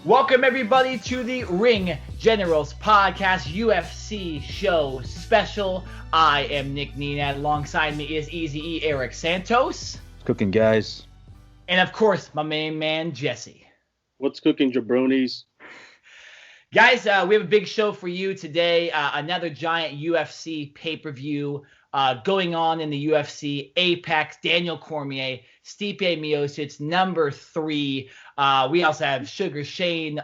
Welcome, everybody, to the Ring Generals Podcast UFC Show special. I am Nick Nenad. Alongside me is Easy E Eric Santos. Cooking, guys. And, of course, my main man, Jesse. What's cooking, jabronis? Guys, we have a big show for you today. Another giant UFC pay-per-view going on in the UFC. Apex, Daniel Cormier, Stipe Miocic, number 3. We also have Sean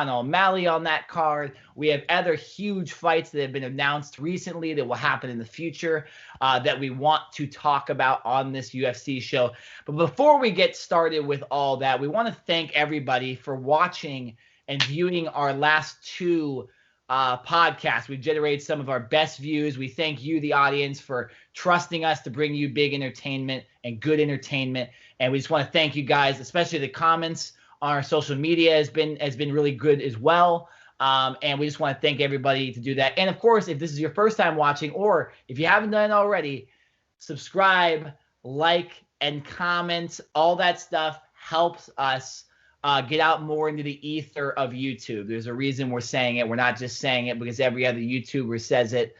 O'Malley on that card. We have other huge fights that have been announced recently that will happen in the future that we want to talk about on this UFC show. But before we get started with all that, we want to thank everybody for watching and viewing our last 2 podcasts. We've generated some of our best views. We thank you, the audience, for trusting us to bring you big entertainment and good entertainment. And we just want to thank you guys, especially the comments on our social media has been really good as well. And we just want to thank everybody to do that. And of course, if this is your first time watching, or if you haven't done it already, subscribe, like, and comment. All that stuff helps us get out more into the ether of YouTube. There's a reason we're saying it. We're not just saying it because every other YouTuber says it.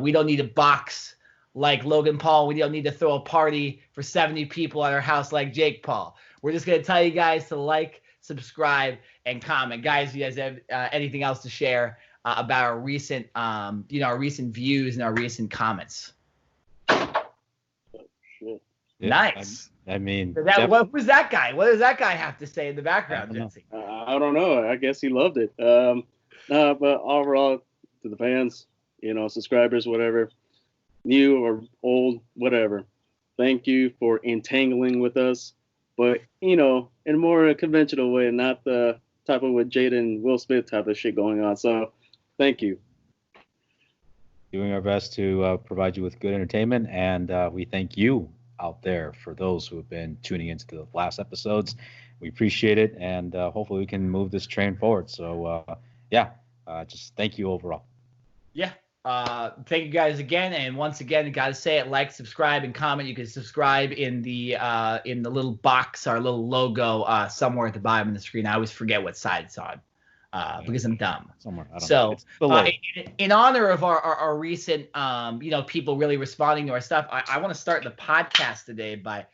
We don't need a box like Logan Paul. We don't need to throw a party for 70 people at our house like Jake Paul. We're just going to tell you guys to like, subscribe, and comment. Guys, you guys have anything else to share about our recent, our recent views and our recent comments? Shit. Yeah, Nice. I mean, what was that guy? What does that guy have to say in the background, Jesse? I don't know. I guess he loved it. But overall, to the fans, subscribers, whatever, new or old, whatever, thank you for entangling with us. But, in a more conventional way, not the type of with Jada and Will Smith type of shit going on. So, thank you. doing our best to provide you with good entertainment, and we thank you out there for those who have been tuning into the last episodes. We appreciate it, and hopefully we can move this train forward. So, just thank you overall. Yeah. Thank you guys again, and once again, got to say it: like, subscribe, and comment. You can subscribe in the little box, our little logo somewhere at the bottom of the screen. I always forget what side it's on because I'm dumb. Somewhere. I don't So, know. in honor of our recent, people really responding to our stuff, I want to start the podcast today by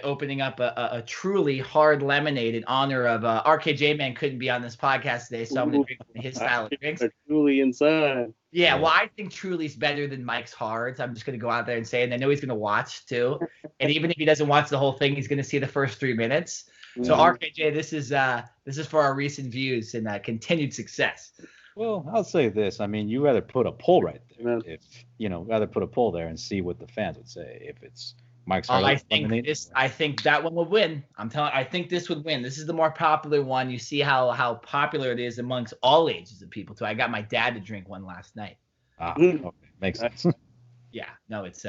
opening up a truly hard lemonade in honor of RKJ Man couldn't be on this podcast today, so I'm going to drink his style of drinks. Truly inside. Yeah, well, I think Truly's better than Mike's Hards. I'm just going to go out there and say it. And I know he's going to watch, too. And even if he doesn't watch the whole thing, he's going to see the first 3 minutes. So, RKJ, this is for our recent views and continued success. Well, I'll say this. I mean, you rather put a poll right there. Amen. Rather put a poll there and see what the fans would say. If it's Mike's I Hards, think that one would win. I think this would win. This is the more popular one. You see how popular it is amongst all ages of people too. I got my dad to drink one last night. Okay. Makes sense. Yeah, no, it's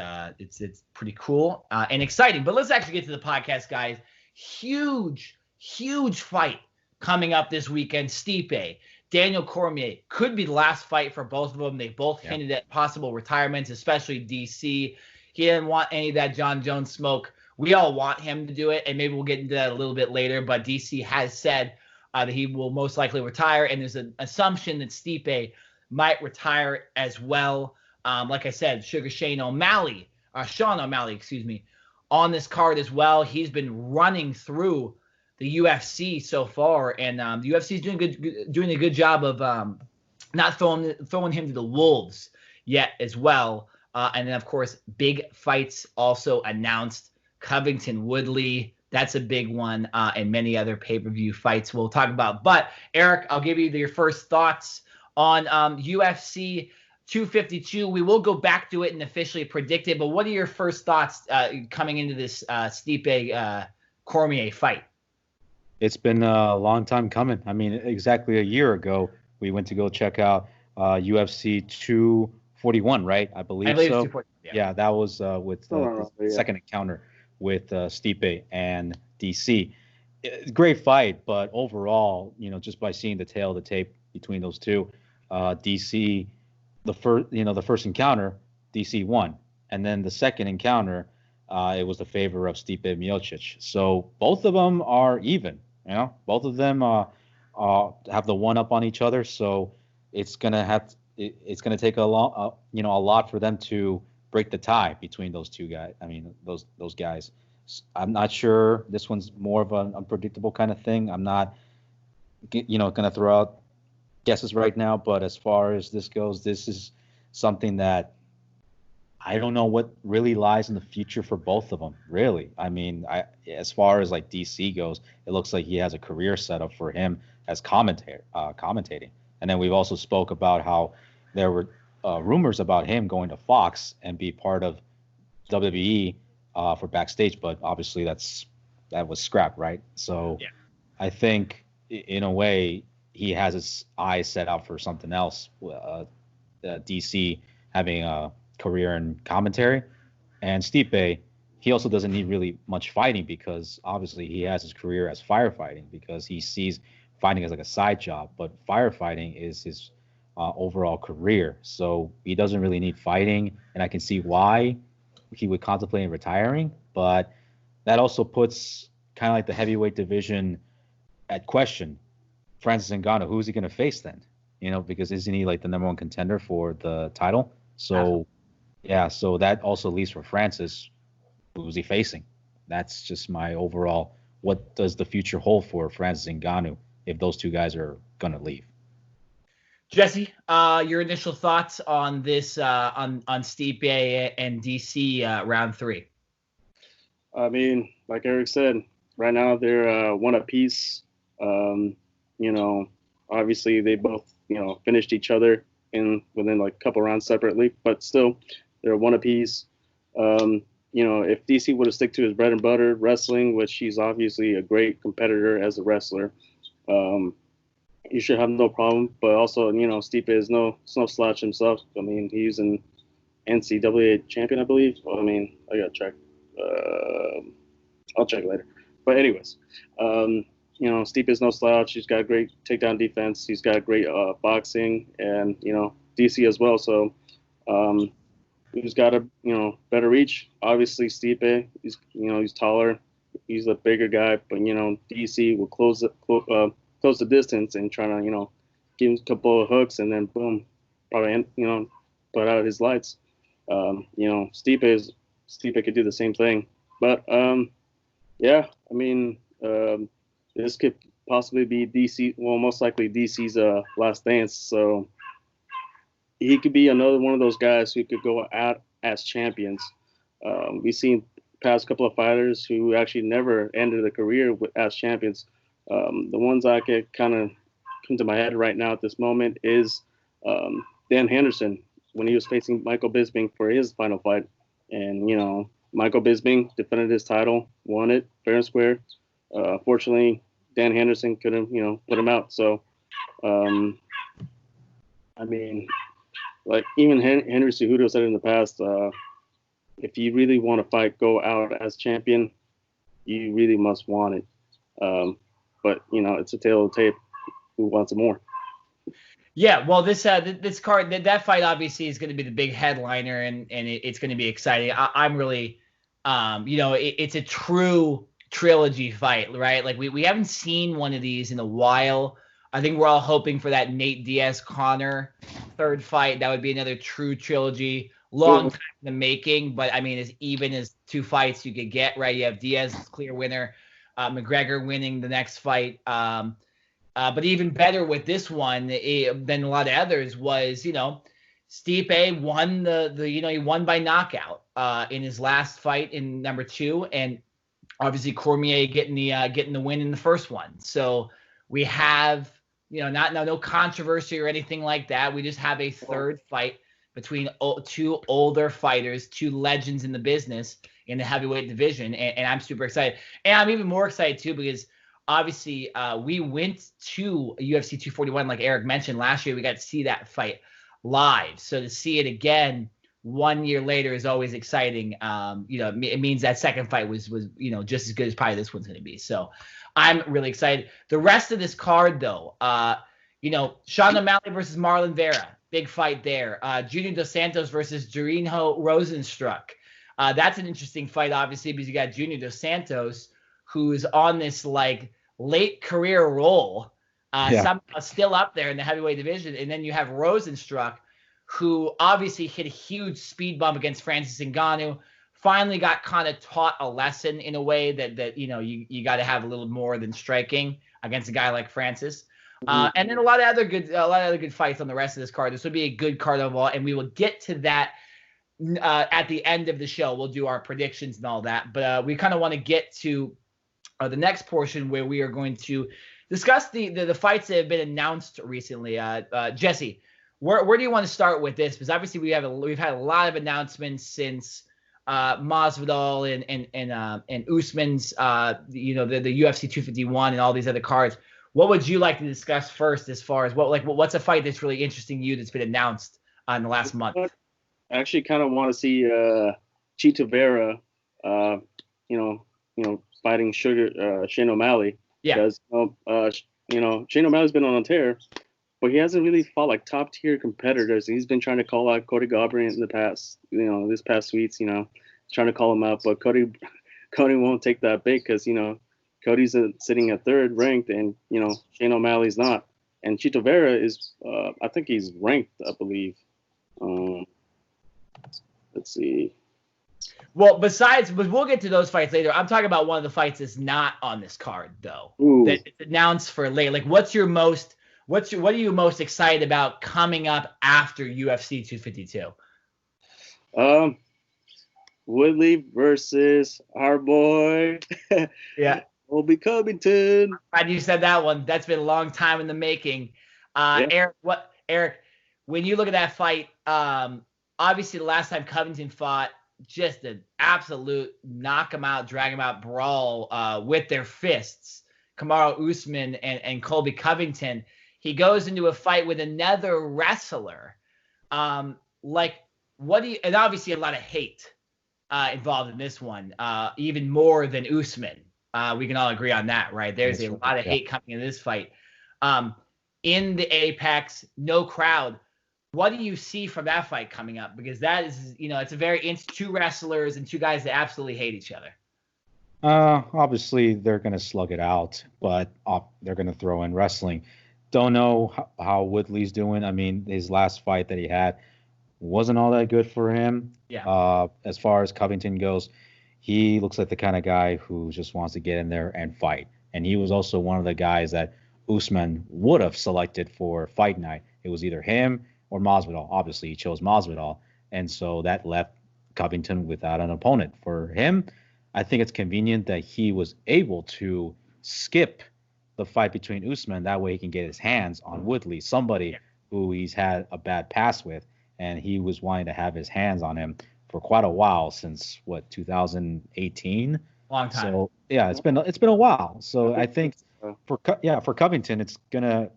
pretty cool and exciting. But let's actually get to the podcast, guys. Huge fight coming up this weekend. Stipe, Daniel Cormier could be the last fight for both of them. They both hinted at possible retirements, especially DC. He didn't want any of that John Jones smoke. We all want him to do it, and maybe we'll get into that a little bit later. But DC has said that he will most likely retire, and there's an assumption that Stipe might retire as well. Like I said, Sean O'Malley, on this card as well. He's been running through the UFC so far, and the UFC is doing a good job of not throwing him to the wolves yet as well. And then, of course, big fights also announced. Covington, Woodley, that's a big one, and many other pay-per-view fights we'll talk about. But, Eric, I'll give you your first thoughts on UFC 252. We will go back to it and officially predict it, but what are your first thoughts coming into this Stipe Cormier fight? It's been a long time coming. I mean, exactly a year ago, we went to go check out UFC 241, right? I believe so. Yeah, that was with the second encounter with Stipe and DC. Great fight, but overall, just by seeing the tail of the tape between those two, DC, the first encounter, DC won, and then the second encounter, it was the favor of Stipe Miocic. So both of them are even. Both of them are have the one up on each other. So it's gonna take a lot for them to break the tie between those two guys. I mean, those guys. I'm not sure. This one's more of an unpredictable kind of thing. I'm not, gonna throw out guesses right now. But as far as this goes, this is something that I don't know what really lies in the future for both of them. Really, I mean, as far as like DC goes, it looks like he has a career set up for him as commentating. And then we've also spoke about how there were rumors about him going to Fox and be part of WWE for backstage, but obviously that was scrapped, right? So yeah. I think in a way he has his eyes set out for something else. DC having a career in commentary, and Stipe, he also doesn't need really much fighting because obviously he has his career as firefighting because he sees fighting as like a side job, but firefighting is his overall career. So he doesn't really need fighting, and I can see why he would contemplate retiring, but that also puts kind of like the heavyweight division at question. Francis Ngannou, who is he going to face then? Because isn't he like the number one contender for the title? So yeah, so that also leaves for Francis, who's he facing? That's just my overall, what does the future hold for Francis Ngannou if those two guys are going to leave? Jesse, your initial thoughts on this, on Stipe and DC round 3? I mean, like Eric said, right now they're one apiece. Obviously they both, finished each other within like a couple rounds separately, but still they're one apiece. If DC would have stick to his bread and butter wrestling, which he's obviously a great competitor as a wrestler, you should have no problem. But also, Stipe is no slouch himself. I mean, he's an NCAA champion, I believe. Well, I mean, I gotta check. I'll check later. But anyways, Stipe is no slouch. He's got great takedown defense. He's got great boxing, and DC as well. So he's got a better reach. Obviously, Stipe, he's taller. He's a bigger guy, but DC will close the distance and try to give him a couple of hooks and then boom, probably put out his lights. Stipe could do the same thing, but yeah, I mean, this could possibly be DC. Well, most likely DC's last dance. So he could be another one of those guys who could go out as champions. We've seen past couple of fighters who actually never ended a career as champions. The ones I could kind of come to my head right now at this moment is Dan Henderson when he was facing Michael Bisping for his final fight. And, Michael Bisping defended his title, won it fair and square. Fortunately, Dan Henderson couldn't, put him out. So, I mean, like even Henry Cejudo said in the past, if you really want to fight, go out as champion, you really must want it. But it's a tale of tape. Who wants it more? Yeah, well, this card, that fight obviously is going to be the big headliner, and it's going to be exciting. I'm really, it's a true trilogy fight, right? Like we haven't seen one of these in a while. I think we're all hoping for that Nate Diaz-Conor third fight. That would be another true trilogy. Long time in the making, but I mean, as even as two fights you could get, right? You have Diaz clear winner, McGregor winning the next fight. But even better with this one than a lot of others was, Stipe won he won by knockout in his last fight in number 2, and obviously Cormier getting the win in the first one. So we have no controversy or anything like that. We just have a third fight between two older fighters, two legends in the business in the heavyweight division, and I'm super excited. And I'm even more excited too because obviously we went to UFC 241 like Eric mentioned last year. We got to see that fight live, so to see it again 1 year later is always exciting. It means that second fight was just as good as probably this one's going to be. So I'm really excited. The rest of this card though, Sean O'Malley versus Marlon Vera. Big fight there. Junior Dos Santos versus Jorginho Rosenstruck. That's an interesting fight, obviously, because you got Junior Dos Santos, who's on this like late career roll. somehow still up there in the heavyweight division. And then you have Rosenstruck, who obviously hit a huge speed bump against Francis Ngannou. Finally got kind of taught a lesson in a way that you got to have a little more than striking against a guy like Francis. And then a lot of other good fights on the rest of this card. This would be a good card overall, and we will get to that at the end of the show. We'll do our predictions and all that, but we kind of want to get to the next portion where we are going to discuss the fights that have been announced recently. Jesse, where do you want to start with this? Because obviously we've had a lot of announcements since Masvidal and Usman's the UFC 251 and all these other cards. What would you like to discuss first, as far as what's a fight that's really interesting to you that's been announced in the last month? I actually kind of want to see Chito Vera, fighting Shane O'Malley. Yeah. Because Shane O'Malley's been on a tear, but he hasn't really fought like top tier competitors. He's been trying to call out Cody Garbrandt in the past, this past weeks, trying to call him out, but Cody won't take that bait because Cody's sitting at third ranked, and Shane O'Malley's not. And Chito Vera is, I think he's ranked, I believe. Let's see. Well, but we'll get to those fights later. I'm talking about one of the fights that's not on this card, though. Ooh. That's announced for later. Like, what are you most excited about coming up after UFC 252? Woodley versus our boy. Yeah. Colby Covington. Glad you said that one. That's been a long time in the making. Yeah. Eric, when you look at that fight, obviously the last time Covington fought, just an absolute knock him out, drag him out brawl with their fists. Kamaru Usman and Colby Covington. He goes into a fight with another wrestler. And obviously a lot of hate involved in this one, even more than Usman. We can all agree on that, right? There's a lot of hate coming in this fight. In the Apex, no crowd. What do you see from that fight coming up? Because that is, it's two wrestlers and two guys that absolutely hate each other. Obviously, they're going to slug it out, but they're going to throw in wrestling. Don't know how Woodley's doing. I mean, his last fight that he had wasn't all that good for him. Yeah. As far as Covington goes, he looks like the kind of guy who just wants to get in there and fight. And he was also one of the guys that Usman would have selected for fight night. It was either him or Masvidal. Obviously, he chose Masvidal. And so that left Covington without an opponent. For him, I think it's convenient that he was able to skip the fight between Usman. That way he can get his hands on Woodley, somebody who he's had a bad past with. And he was wanting to have his hands on him for quite a while, since 2018. Long time. So yeah, it's been a while. So I think for Covington, it's gonna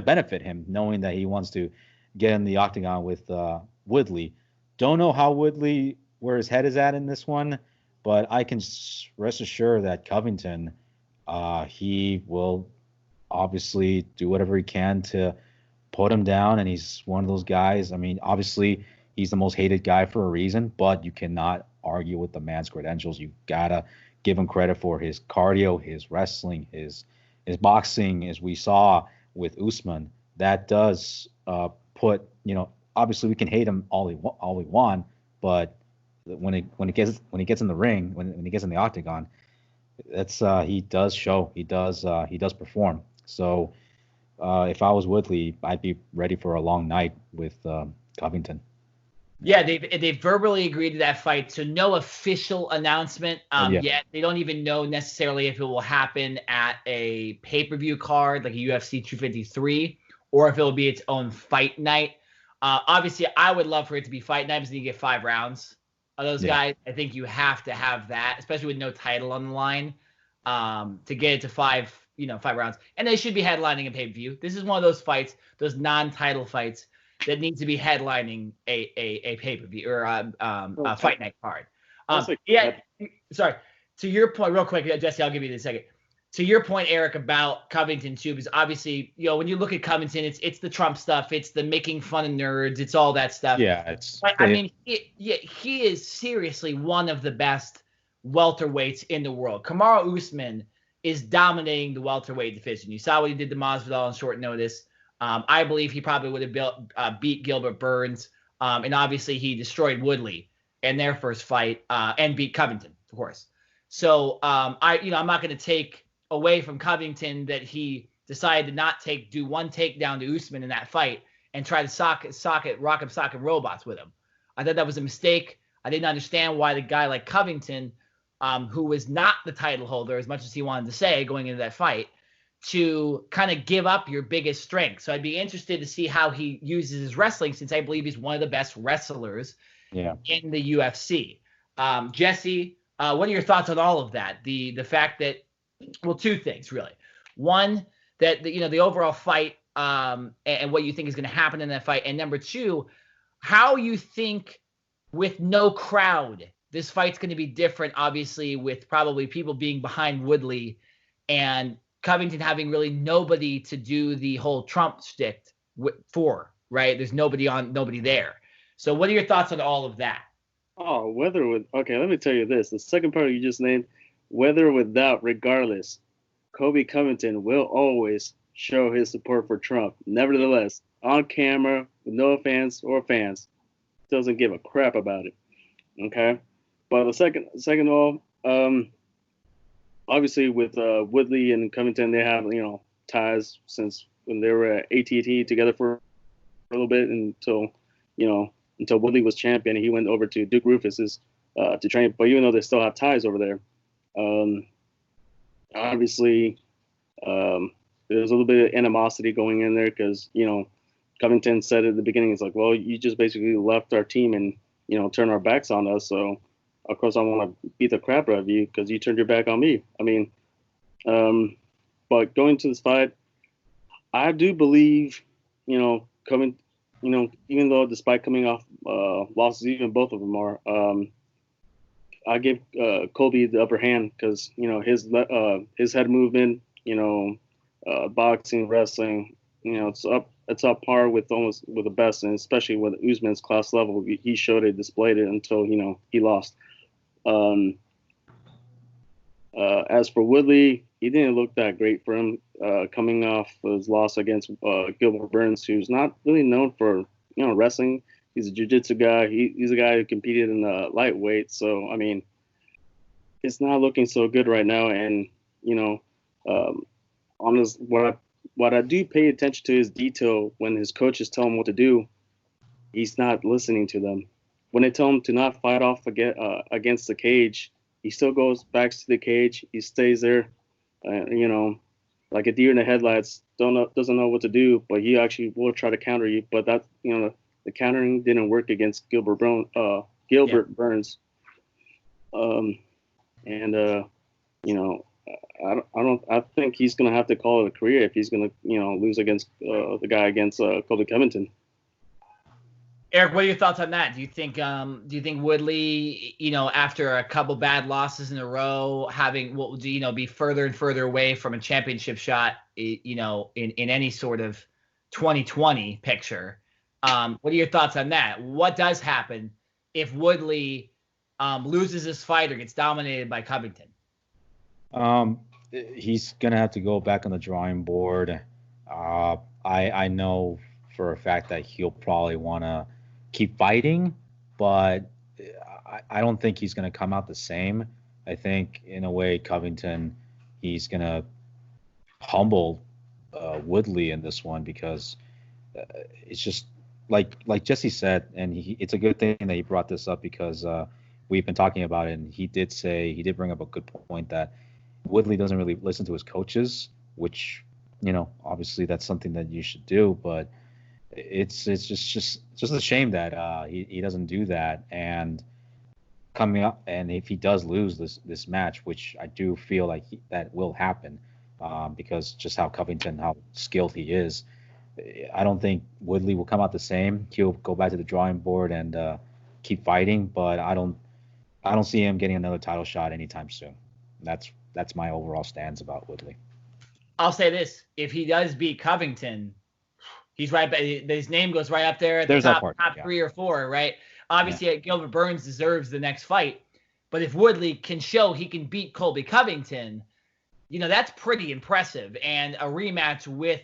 benefit him knowing that he wants to get in the octagon with Woodley. Don't know how Woodley, where his head is at in this one, but I can rest assured that Covington, he will obviously do whatever he can to put him down, and he's one of those guys. I mean, obviously he's the most hated guy for a reason, but you cannot argue with the man's credentials. You gotta give him credit for his cardio, his wrestling, his boxing, as we saw with Usman. That does put, obviously we can hate him all we want, but when he gets in the ring, when he gets in the octagon, that's he does show, he does perform. So if I was Woodley, I'd be ready for a long night with Covington. Yeah, they've verbally agreed to that fight, so no official announcement yet. They don't even know necessarily if it will happen at a pay-per-view card like a UFC 253 or if it will be its own fight night. Obviously, I would love for it to be fight night because you get 5 rounds of those guys. I think you have to have that, especially with no title on the line, to get it to 5 rounds. And they should be headlining a pay-per-view. This is one of those fights, those non-title fights, that needs to be headlining a pay-per-view or a fight night card. Sorry. To your point, real quick, Jesse, I'll give you this a second. To your point, Eric, about Covington too, because obviously, when you look at Covington, it's the Trump stuff, it's the making fun of nerds, it's all that stuff. Yeah, he is seriously one of the best welterweights in the world. Kamaru Usman is dominating the welterweight division. You saw what he did to Masvidal on short notice. I believe he probably would have beat Gilbert Burns, and obviously he destroyed Woodley in their first fight, and beat Covington, of course. So I'm not going to take away from Covington that he decided to not do one takedown to Usman in that fight and try to socket robots with him. I thought that was a mistake. I didn't understand why the guy like Covington, who was not the title holder as much as he wanted to say going into that fight, to kind of give up your biggest strength. So I'd be interested to see how he uses his wrestling, since I believe he's one of the best wrestlers in the UFC. Jesse, what are your thoughts on all of that? The fact that, well, two things really. One, that the overall fight, and what you think is going to happen in that fight, and number two, how you think with no crowd this fight's going to be different. Obviously, with probably people being behind Woodley and Covington having really nobody to do the whole Trump shtick for, right? There's nobody there. So what are your thoughts on all of that? Oh, okay, let me tell you this. The second part you just named, whether or without, regardless, Colby Covington will always show his support for Trump. Nevertheless, on camera, with no fans, doesn't give a crap about it. Okay? But the second of all, obviously with Woodley and Covington, they have, ties since when they were at AT&T together for a little bit until Woodley was champion. He went over to Duke Rufus's to train. But even though they still have ties over there, obviously there's a little bit of animosity going in there because, Covington said at the beginning, it's like, well, you just basically left our team and, turned our backs on us. So, of course, I want to beat the crap out of you because you turned your back on me. I mean, but going to this fight, I do believe, even though despite coming off losses, even both of them are, I give Colby the upper hand because, his head movement, boxing, wrestling, it's up par with the best, and especially with Usman's class level. He showed it, displayed it until, he lost. As for Woodley, he didn't look that great for him coming off his loss against Gilbert Burns, who's not really known for wrestling. He's a jiu-jitsu guy. He's a guy who competed in lightweight. So I mean, it's not looking so good right now. And on this, what I do pay attention to is detail. When his coaches tell him what to do, he's not listening to them. When they tell him to not fight off against the cage, he still goes back to the cage. He stays there, like a deer in the headlights. Doesn't know what to do, but he actually will try to counter you. But that, the countering didn't work against Gilbert Burns. I think he's gonna have to call it a career if he's gonna, lose against the guy against Colby Covington. Eric, what are your thoughts on that? Do you think Woodley, after a couple bad losses in a row, will be further and further away from a championship shot, in any sort of 2020 picture? What are your thoughts on that? What does happen if Woodley loses this fight or gets dominated by Covington? He's gonna have to go back on the drawing board. I know for a fact that he'll probably want to keep fighting, but I don't think he's going to come out the same. I think in a way Covington, he's going to humble Woodley in this one because it's just like Jesse said, and it's a good thing that he brought this up because we've been talking about it, and he did bring up a good point that Woodley doesn't really listen to his coaches, which, obviously that's something that you should do, but it's just a shame that he doesn't do that. And coming up, and if he does lose this match, which I do feel like that will happen, because just how skilled he is, I don't think Woodley will come out the same. He'll go back to the drawing board and keep fighting, but I don't see him getting another title shot anytime soon. That's my overall stance about Woodley. I'll say this: if he does beat Covington, he's right. His name goes right up there at the top 3 or 4, right? Obviously, Gilbert Burns deserves the next fight, but if Woodley can show he can beat Colby Covington, that's pretty impressive. And a rematch with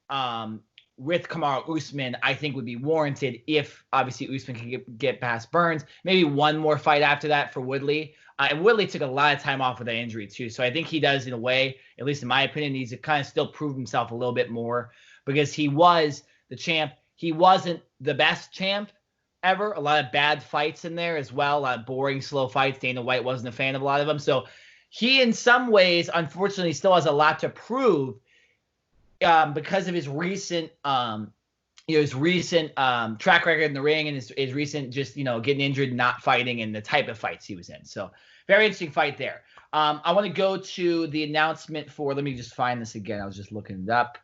Kamaru Usman, I think, would be warranted if obviously Usman can get past Burns. Maybe one more fight after that for Woodley. And Woodley took a lot of time off with that injury too. So I think he does, in a way, at least in my opinion, needs to kind of still prove himself a little bit more, because he was the champ. He wasn't the best champ ever. A lot of bad fights in there as well. A lot of boring, slow fights. Dana White wasn't a fan of a lot of them. So he, in some ways, unfortunately, still has a lot to prove because of his recent track record in the ring, and his recent just, getting injured, not fighting, and the type of fights he was in. So very interesting fight there. I want to go to the announcement for, let me just find this again. I was just looking it up.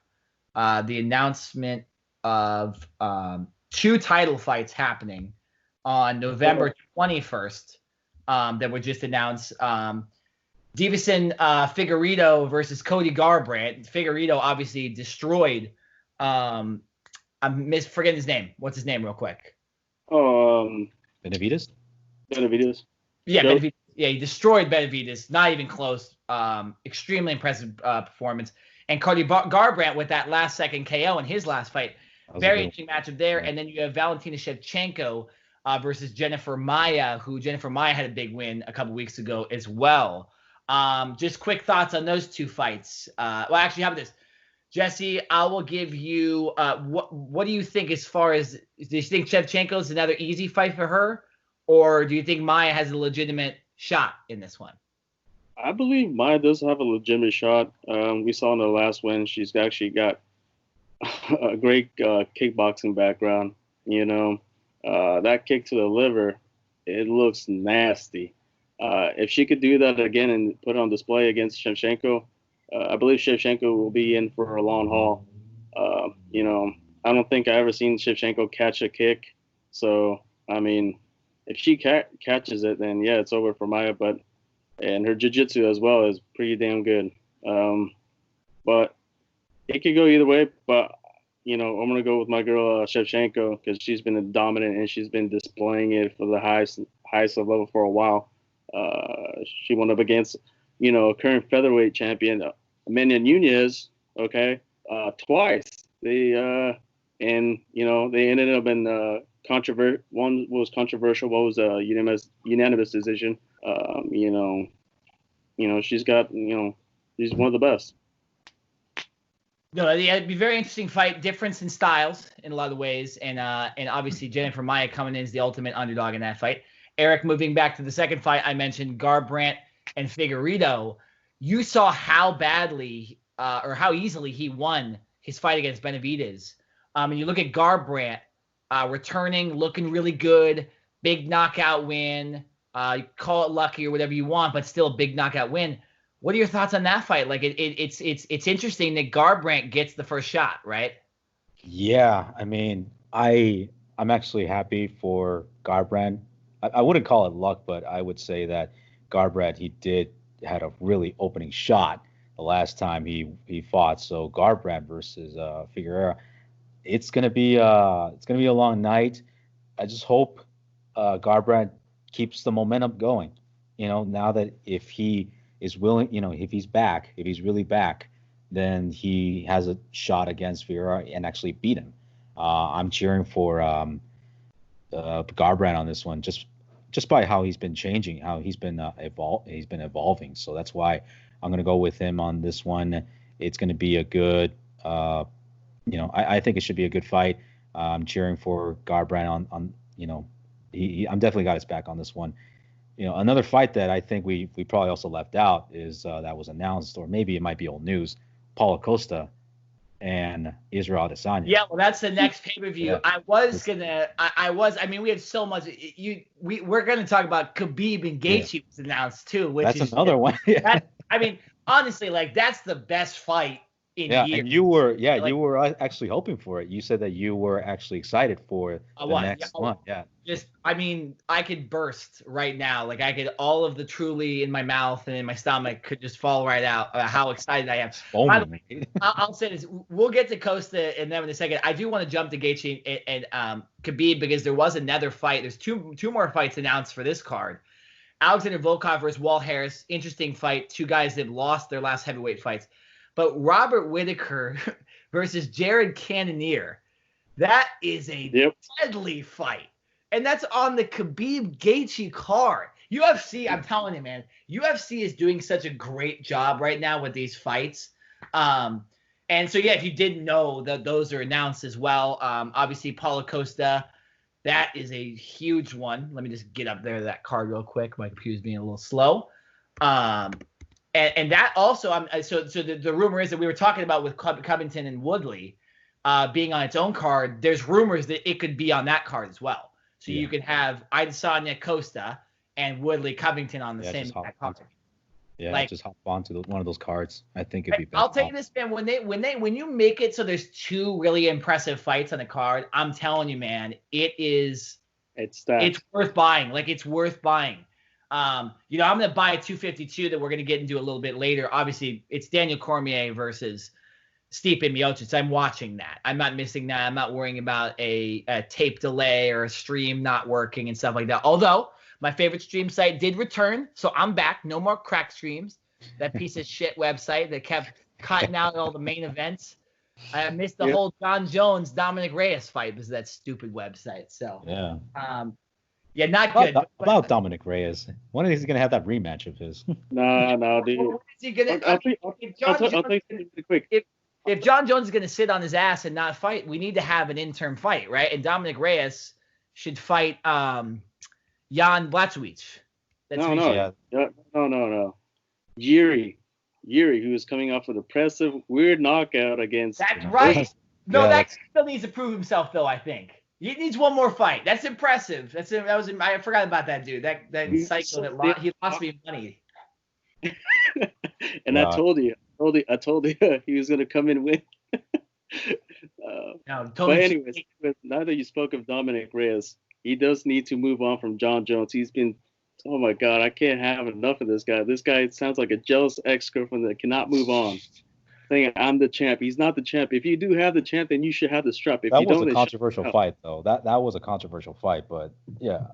The announcement of 2 title fights happening on November 21st that were just announced. Deiveson Figueiredo versus Cody Garbrandt. Figueiredo obviously destroyed. I'm forgetting his name. What's his name, real quick? Benavidez. Yeah, Benavidez. Yeah, he destroyed Benavidez. Not even close. Extremely impressive performance. And Cody Garbrandt with that last second KO in his last fight. Very interesting matchup there. And then you have Valentina Shevchenko versus Jennifer Maia, who Jennifer Maia had a big win a couple weeks ago as well. Just quick thoughts on those 2 fights. Well, actually, how about this? Jesse, I will give you what do you think as far as, do you think Shevchenko is another easy fight for her, or do you think Maia has a legitimate shot in this one? I believe Maia does have a legitimate shot. We saw in the last win, she's actually got a great kickboxing background. That kick to the liver, it looks nasty. If she could do that again and put it on display against Shevchenko, I believe Shevchenko will be in for a long haul. I don't think I ever seen Shevchenko catch a kick. So, I mean, if she catches it, then yeah, it's over for Maia. And her jiu-jitsu as well is pretty damn good. But it could go either way. But, I'm going to go with my girl Shevchenko, because she's been dominant and she's been displaying it for the highest level for a while. She went up against, current featherweight champion Amanda Nunes, twice. They ended up in controversial. One was controversial. One was a unanimous decision. She's got, she's one of the best. No, it'd be a very interesting fight. Difference in styles in a lot of ways, and obviously Jennifer Maia coming in as the ultimate underdog in that fight. Eric, moving back to the second fight, I mentioned Garbrandt and Figueiredo. You saw how badly or how easily he won his fight against Benavidez. And you look at Garbrandt returning, looking really good, big knockout win. You call it lucky or whatever you want, but still a big knockout win. What are your thoughts on that fight? Like it's interesting that Garbrandt gets the first shot, right? Yeah, I mean, I'm actually happy for Garbrandt. I wouldn't call it luck, but I would say that Garbrandt, had a really opening shot the last time he fought. So Garbrandt versus Figueroa, it's gonna be a long night. I just hope Garbrandt keeps the momentum going. Now that if he is willing, if he's back, if he's really back, then he has a shot against Figueroa and actually beat him. I'm cheering for Garbrandt on this one, just by how he's been changing, how he's been evolving. So that's why I'm going to go with him on this one. It's going to be a good, I think it should be a good fight. I'm cheering for Garbrandt on I'm definitely got his back on this one. Another fight that I think we probably also left out is that was announced, or maybe it might be old news, Paulo Costa and Israel Adesanya. Yeah, well, that's the next pay-per-view. Yeah. I mean, we had so much. We're going to talk about Khabib and Gaethje was announced too, which that's another one. Yeah. I mean, honestly, like that's the best fight in years. And you were actually hoping for it. You said that you were actually excited for the next one. Yeah. I mean, I could burst right now. Like all of the Truly in my mouth and in my stomach could just fall right out. How excited I am. I'll say this. We'll get to Costa and them in a second. I do want to jump to Gaethje and Khabib, because there was another fight. There's two more fights announced for this card. Alexander Volkov versus Walt Harris, interesting fight. Two guys that lost their last heavyweight fights. But Robert Whittaker versus Jared Cannonier, that is a deadly fight. And that's on the Khabib Gaethje card. UFC, I'm telling you, man, UFC is doing such a great job right now with these fights. And so, yeah, if you didn't know, that those are announced as well. Obviously, Paulo Costa, that is a huge one. Let me just get up there to that card real quick. My computer's being a little slow. And that also, so the rumor is that we were talking about with Covington and Woodley being on its own card. There's rumors that it could be on that card as well. So you could have Adesanya, Costa, and Woodley, Covington on the same card. Yeah, just hop onto one of those cards. I think it'd be better. I'll tell you this, man. When you make it so there's two really impressive fights on the card, I'm telling you, man, it's worth buying. Like, it's worth buying. I'm gonna buy a 252 that we're gonna get into a little bit later. Obviously, it's Daniel Cormier versus Stipe Miocic. I'm watching that. I'm not missing that. I'm not worrying about a tape delay or a stream not working and stuff like that. Although my favorite stream site did return, so I'm back. No more crack streams. That piece of shit website that kept cutting out all the main events. I missed the whole John Jones Dominic Reyes fight because of that stupid website. So not good. About Dominic Reyes, when is he gonna have that rematch of his? No, dude. When is he gonna? I'll tell you quick. If John Jones is going to sit on his ass and not fight, we need to have an interim fight, right? And Dominic Reyes should fight Jan Blachowicz. No. Yuri, who was coming off an impressive, weird knockout against. That's right. That still needs to prove himself, though, I think. He needs one more fight. That's impressive. I forgot about that dude. That psycho he lost me money. And I told you he was gonna come and win. But anyways, now that you spoke of Dominic Reyes, he does need to move on from John Jones. He's been, oh my God, I can't have enough of this guy. This guy sounds like a jealous ex-girlfriend that cannot move on. Saying I'm the champ. He's not the champ. If you do have the champ, then you should have the strap. If that you was don't, a controversial fight, though. That was a controversial fight, but yeah.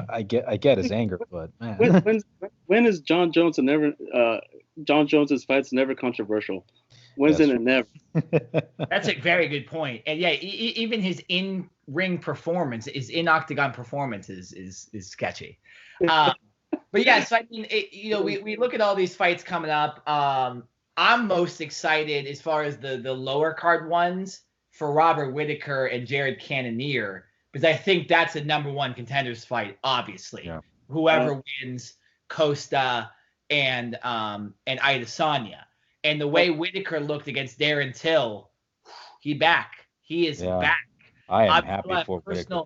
I get his anger, but man. When is John Jones John Jones's fights never controversial? When's it never? That's a very good point. And yeah, even his in-ring performance, his in-octagon performance is sketchy. But yeah, so I mean, we look at all these fights coming up. I'm most excited as far as the lower card ones for Robert Whittaker and Jared Cannonier. Because I think that's a number one contenders fight, obviously. Yeah. Whoever wins, Costa and Adesanya. And the way Whittaker looked against Darren Till, he is back. I am happy for Whittaker.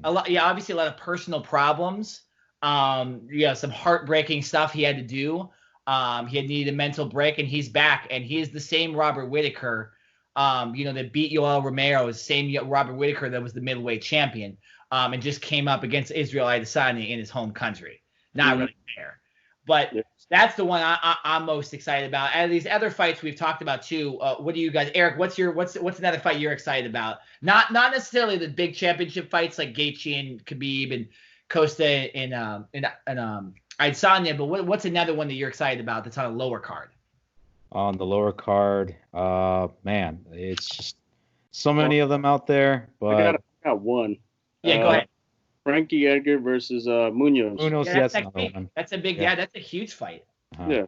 Obviously a lot of personal problems. Some heartbreaking stuff he had to do. He had needed a mental break, and he's back. And he is the same Robert Whittaker that beat Yoel Romero, is the same Robert Whittaker that was the middleweight champion, and just came up against Israel Adesanya in his home country. Not really fair. But that's the one I'm most excited about. Out of these other fights we've talked about too, what do you guys, Eric, what's another fight you're excited about? Not necessarily the big championship fights like Gaethje and Khabib and Costa and Adesanya, but what's another one that you're excited about that's on a lower card? On the lower card, man, it's just so many of them out there. But I got one. Yeah, go ahead. Frankie Edgar versus Munoz. That's another one. That's a big, that's a huge fight. Yeah,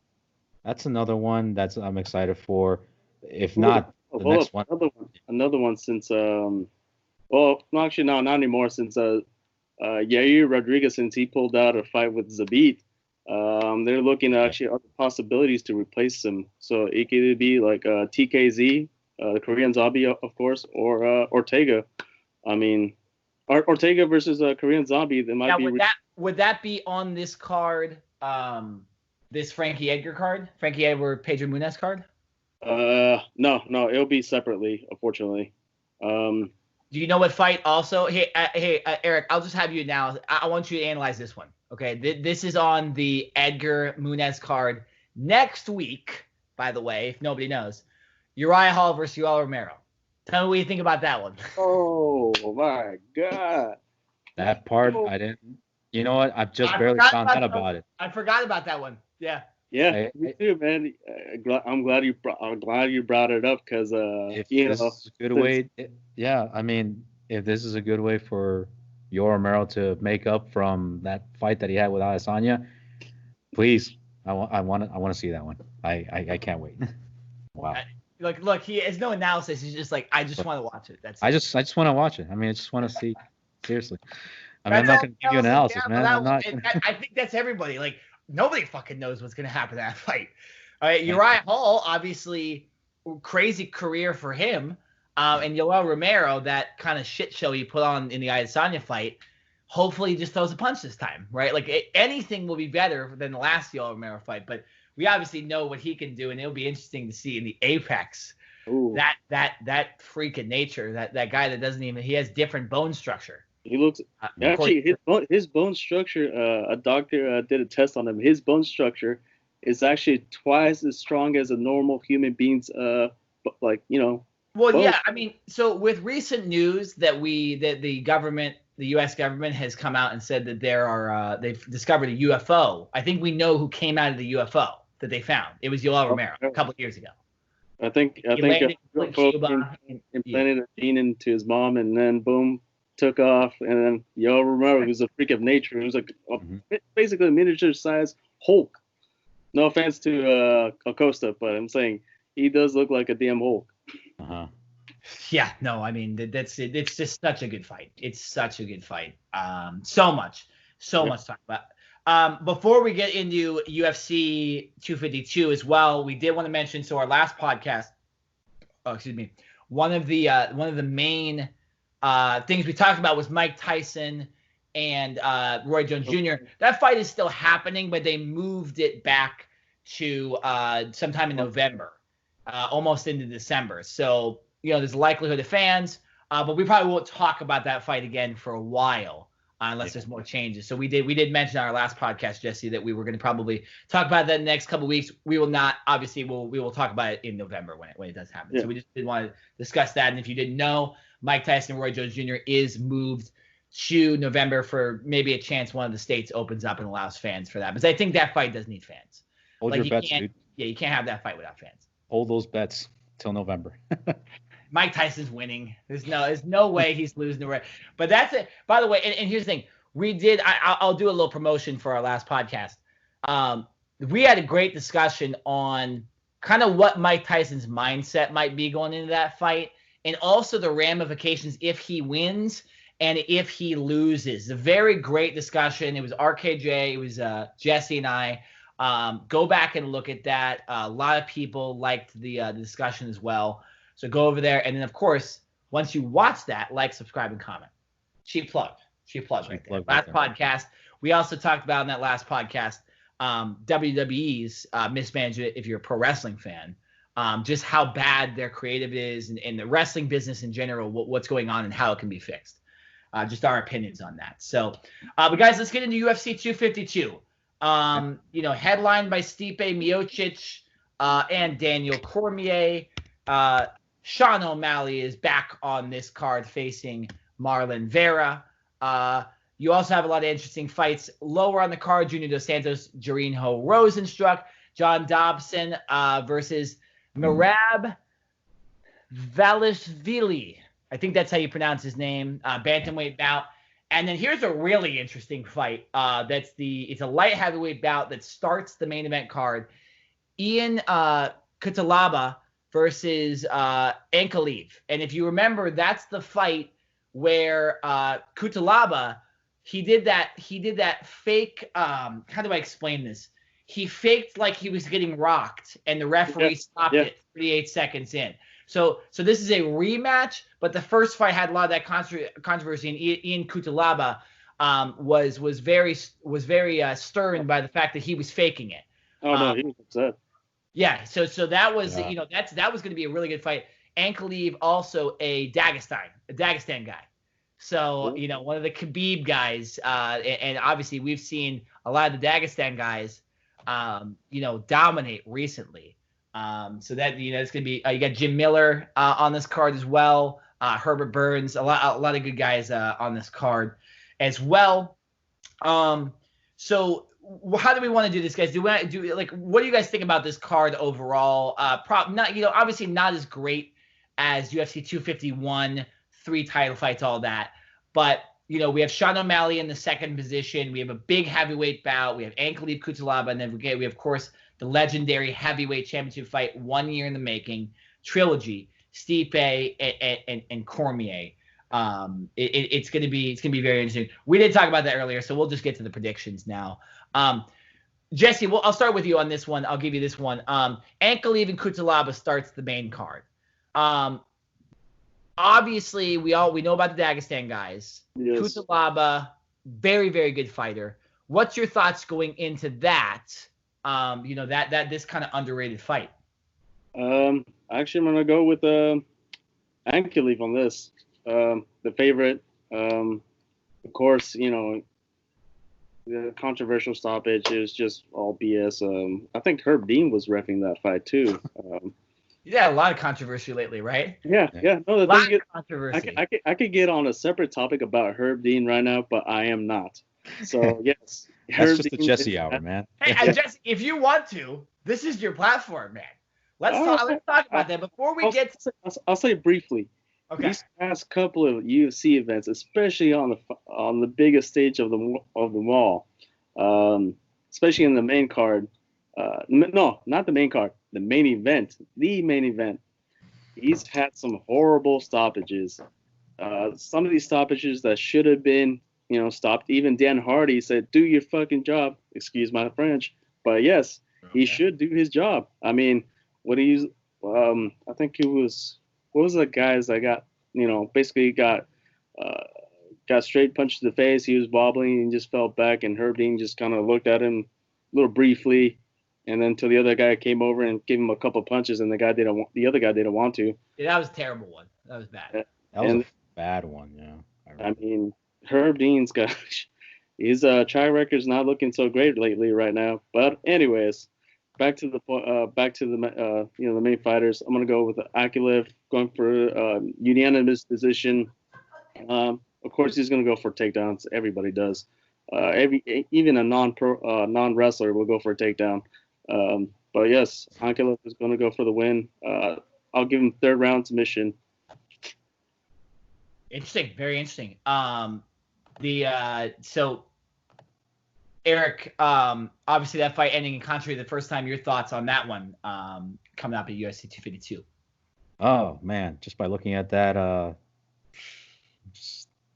that's another one I'm excited for. If not, the next one. Another one since not anymore, since Yair Rodriguez, since he pulled out a fight with Zabit. They're looking at actually other possibilities to replace him. So it could either be like TKZ, the Korean Zombie, of course, or Ortega. I mean, Ortega versus Korean Zombie. Would that be on this card? This Frankie Edgar card, Frankie Edgar Pedro Munez card? No, it'll be separately, unfortunately. Do you know what fight also? Hey, Eric, I'll just have you now. I want you to analyze this one. Okay, this is on the Edgar Munez card next week, by the way, if nobody knows. Uriah Hall versus Yoel Romero. Tell me what you think about that one. Oh, my God. That part, I didn't. You know what? I've just barely found out about it. I forgot about that one. Yeah. Yeah, me too, man. I'm glad you brought it up because if this is a good way. Yeah, I mean, if this is a good way for Yoel Romero to make up from that fight that he had with Adesanya, please, I want to see that one. I can't wait. Wow. Look, he has no analysis. He's just like, I just want to watch it. That's it. I just want to watch it. I mean, I just want to see. Seriously. I mean, I'm not going to give you analysis, man. I'm not. I think that's everybody. Like, nobody fucking knows what's going to happen in that fight. All right, Uriah Hall, obviously, crazy career for him. And Yoel Romero, that kind of shit show he put on in the Adesanya fight, hopefully he just throws a punch this time, right? Like, anything will be better than the last Yoel Romero fight. But we obviously know what he can do, and it'll be interesting to see in the Apex. Ooh. That freak of nature, that guy that doesn't even – he has different bone structure. He looks actually his bone structure. A doctor did a test on him. His bone structure is actually twice as strong as a normal human being's. Well, bone. Yeah. I mean, so with recent news that the U.S. government has come out and said that they've discovered a UFO. I think we know who came out of the UFO that they found. It was Yoel Romero a couple of years ago. I think implanted a gene into his mom, and then boom. Took off, and then Yoel Romero was a freak of nature. He was like basically a miniature-sized Hulk. No offense to Costa, but I'm saying he does look like a damn Hulk. Uh-huh. Yeah, no, I mean that's it. It's just such a good fight. It's such a good fight. So much to talk about. Before we get into UFC 252 as well, we did want to mention. So our last podcast, one of the main things we talked about was Mike Tyson and Roy Jones Jr. That fight is still happening, but they moved it back to sometime in November, almost into December. So, there's a likelihood of fans, but we probably won't talk about that fight again for a while unless there's more changes. So we did mention on our last podcast, Jesse, that we were going to probably talk about that in the next couple of weeks. We will not, obviously, we will talk about it in November when it does happen. Yeah. So we just did want to discuss that. And if you didn't know, Mike Tyson and Roy Jones Jr. is moved to November for maybe a chance one of the states opens up and allows fans for that. But I think that fight does need fans. Hold your bets, dude. Yeah, you can't have that fight without fans. Hold those bets till November. Mike Tyson's winning. There's no way he's losing to Roy. But that's it. By the way, and here's the thing. I'll do a little promotion for our last podcast. We had a great discussion on kind of what Mike Tyson's mindset might be going into that fight, and also the ramifications if he wins and if he loses. A very great discussion. It was RKJ, it was Jesse and I. Go back and look at that. A lot of people liked the discussion as well. So go over there. And then, of course, once you watch that, like, subscribe, and comment. She plugged right there. Last podcast. We also talked about in that last podcast WWE's mismanagement, if you're a pro wrestling fan. Just how bad their creative is and the wrestling business in general, what's going on and how it can be fixed. Just our opinions on that. So, but guys, let's get into UFC 252. Headlined by Stipe Miocic and Daniel Cormier. Sean O'Malley is back on this card facing Marlon Vera. You also have a lot of interesting fights lower on the card. Junior Dos Santos, Jarinho Rosenstruck, John Dobson versus Merab Valishvili. I think that's how you pronounce his name. Bantamweight bout. And then here's a really interesting fight. It's a light heavyweight bout that starts the main event card. Ian Cutelaba versus Ankalaev. And if you remember, that's the fight where Cutelaba, he did that fake how do I explain this? He faked like he was getting rocked, and the referee stopped it 38 seconds in. So this is a rematch, but the first fight had a lot of that controversy, and Ian Cutelaba was very stern by the fact that he was faking it. Oh no, he was upset. Yeah, so that was that was going to be a really good fight. Ankalaev also a Dagestan guy. So one of the Khabib guys, and obviously we've seen a lot of the Dagestan guys, dominate recently. So that it's going to be you got Jim Miller on this card as well, Herbert Burns, a lot of good guys on this card as well. So how do we want to do this, guys? What do you guys think about this card overall? Obviously not as great as UFC 251, 3 title fights, all that. But, we have Sean O'Malley in the second position. We have a big heavyweight bout. We have Ankalaev Cutelaba, and then we have, of course, the legendary heavyweight championship fight, 1 year in the making, trilogy, Stipe and Cormier. It's gonna be very interesting. We did talk about that earlier, so we'll just get to the predictions now. Jesse, I'll start with you on this one. I'll give you this one. Ankalaev and Cutelaba starts the main card. Obviously, we know about the Dagestan guys. Yes. Cutelaba, very, very good fighter. What's your thoughts going into that? This kind of underrated fight. Actually, I'm gonna go with Ankalaev on this. The favorite. Of course, the controversial stoppage is just all BS. I think Herb Dean was reffing that fight too. Yeah, a lot of controversy lately, right? Yeah. No, the thing is, controversy. I could get on a separate topic about Herb Dean right now, but I am not. So yes, that's just the Jesse hour, man. Hey, Jesse, if you want to, this is your platform, man. Let's talk about that before we get. I'll say briefly. Okay. These past couple of UFC events, especially on the biggest stage of them all, especially in the main card. No, not the main card. The main event. He's had some horrible stoppages. Some of these stoppages that should have been, stopped. Even Dan Hardy said, "Do your fucking job." Excuse my French, but yes, he should do his job. I mean, I think it was. What was the guys that got, basically got straight punched in the face? He was wobbling and just fell back, and Herb Dean just kind of looked at him a little briefly, and then till the other guy came over and gave him a couple punches, and the other guy didn't want to. Yeah, that was a terrible one. That was bad. That was a bad one, yeah. I mean, Herb Dean's got his track record's not looking so great lately right now. But anyways. Back to the main fighters. I'm gonna go with Ankalaev, going for unanimous decision. Of course, he's gonna go for takedowns. Everybody does. Even a non wrestler will go for a takedown. But yes, Ankalaev is gonna go for the win. I'll give him 3rd round submission. Interesting, very interesting. So. Eric, obviously that fight ending in contrary the first time. Your thoughts on that one coming up at UFC 252? Oh man, just by looking at that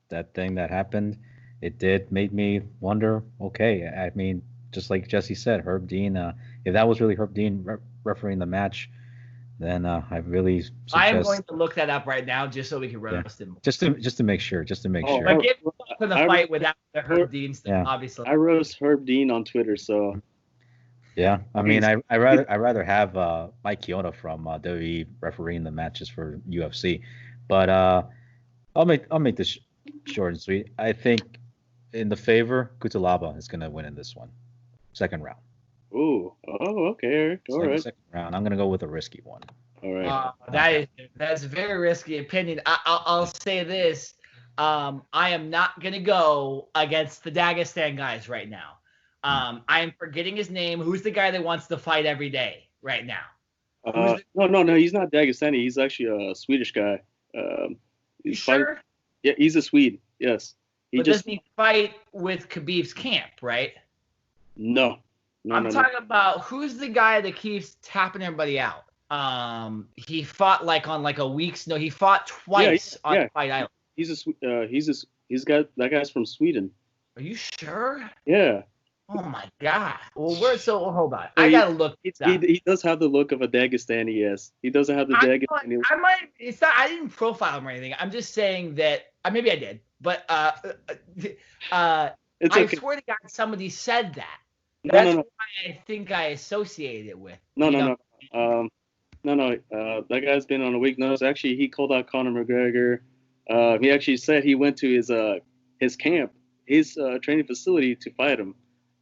that thing that happened, it did make me wonder. Okay, I mean, just like Jesse said, Herb Dean. If that was really Herb Dean refereeing the match, then I really suggest. I am going to look that up right now just so we can roast him. Just to make sure. Sure. But get to the fight without the Herb Dean stuff, obviously. I roast Herb Dean on Twitter, so. Yeah, I mean, I rather have Mike Chioda from WWE refereeing the matches for UFC, but I'll make this short and sweet. I think in the favor, Cutelaba is going to win in this one, 2nd round. Ooh. Oh, okay, Eric. All right. 2nd round. I'm going to go with a risky one. All right. That's a very risky opinion. I'll say this. I am not going to go against the Dagestan guys right now. I am forgetting his name. Who's the guy that wants to fight every day right now? No. He's not Dagestani. He's actually a Swedish guy. You sure? Yeah, he's a Swede. Yes. Doesn't he fight with Khabib's camp, right? No. I'm talking about who's the guy that keeps tapping everybody out. He fought on a week's no. He fought twice on Fight Island. That guy's from Sweden. Are you sure? Yeah. Oh my God. Well, hold on. I gotta look. He does have the look of a Dagestani. Yes, he doesn't have the Dagestani. It's not. I didn't profile him or anything. I'm just saying that maybe I did, but it's okay. I swear to God, somebody said that. That's why I think I associated it with. No. That guy's been on a weak notice. Actually, he called out Conor McGregor. He actually said he went to his camp, his training facility to fight him,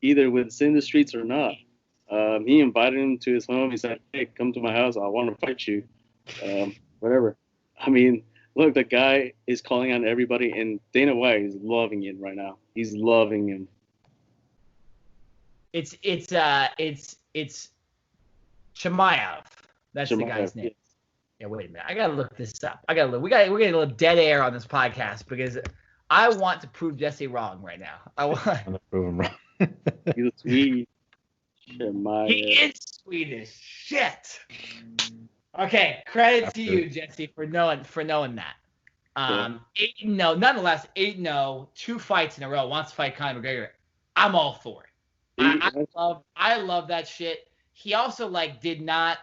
either within the streets or not. He invited him to his home. He said, "Hey, come to my house. I want to fight you." Whatever. I mean, look, the guy is calling on everybody, and Dana White is loving it right now. He's loving him. It's Chimaev. That's the guy's name. Yes. Yeah, wait a minute. I gotta look this up. We're getting a little dead air on this podcast because I want to prove Jesse wrong right now. I want to prove him wrong. He's Swede. Chimaev. He is Swedish. Shit. Okay, credit to you, Jesse, for knowing that. 8-0, nonetheless, 8-0, 2 fights in a row. Wants to fight Conor McGregor. I'm all for it. I love that shit. He also did not.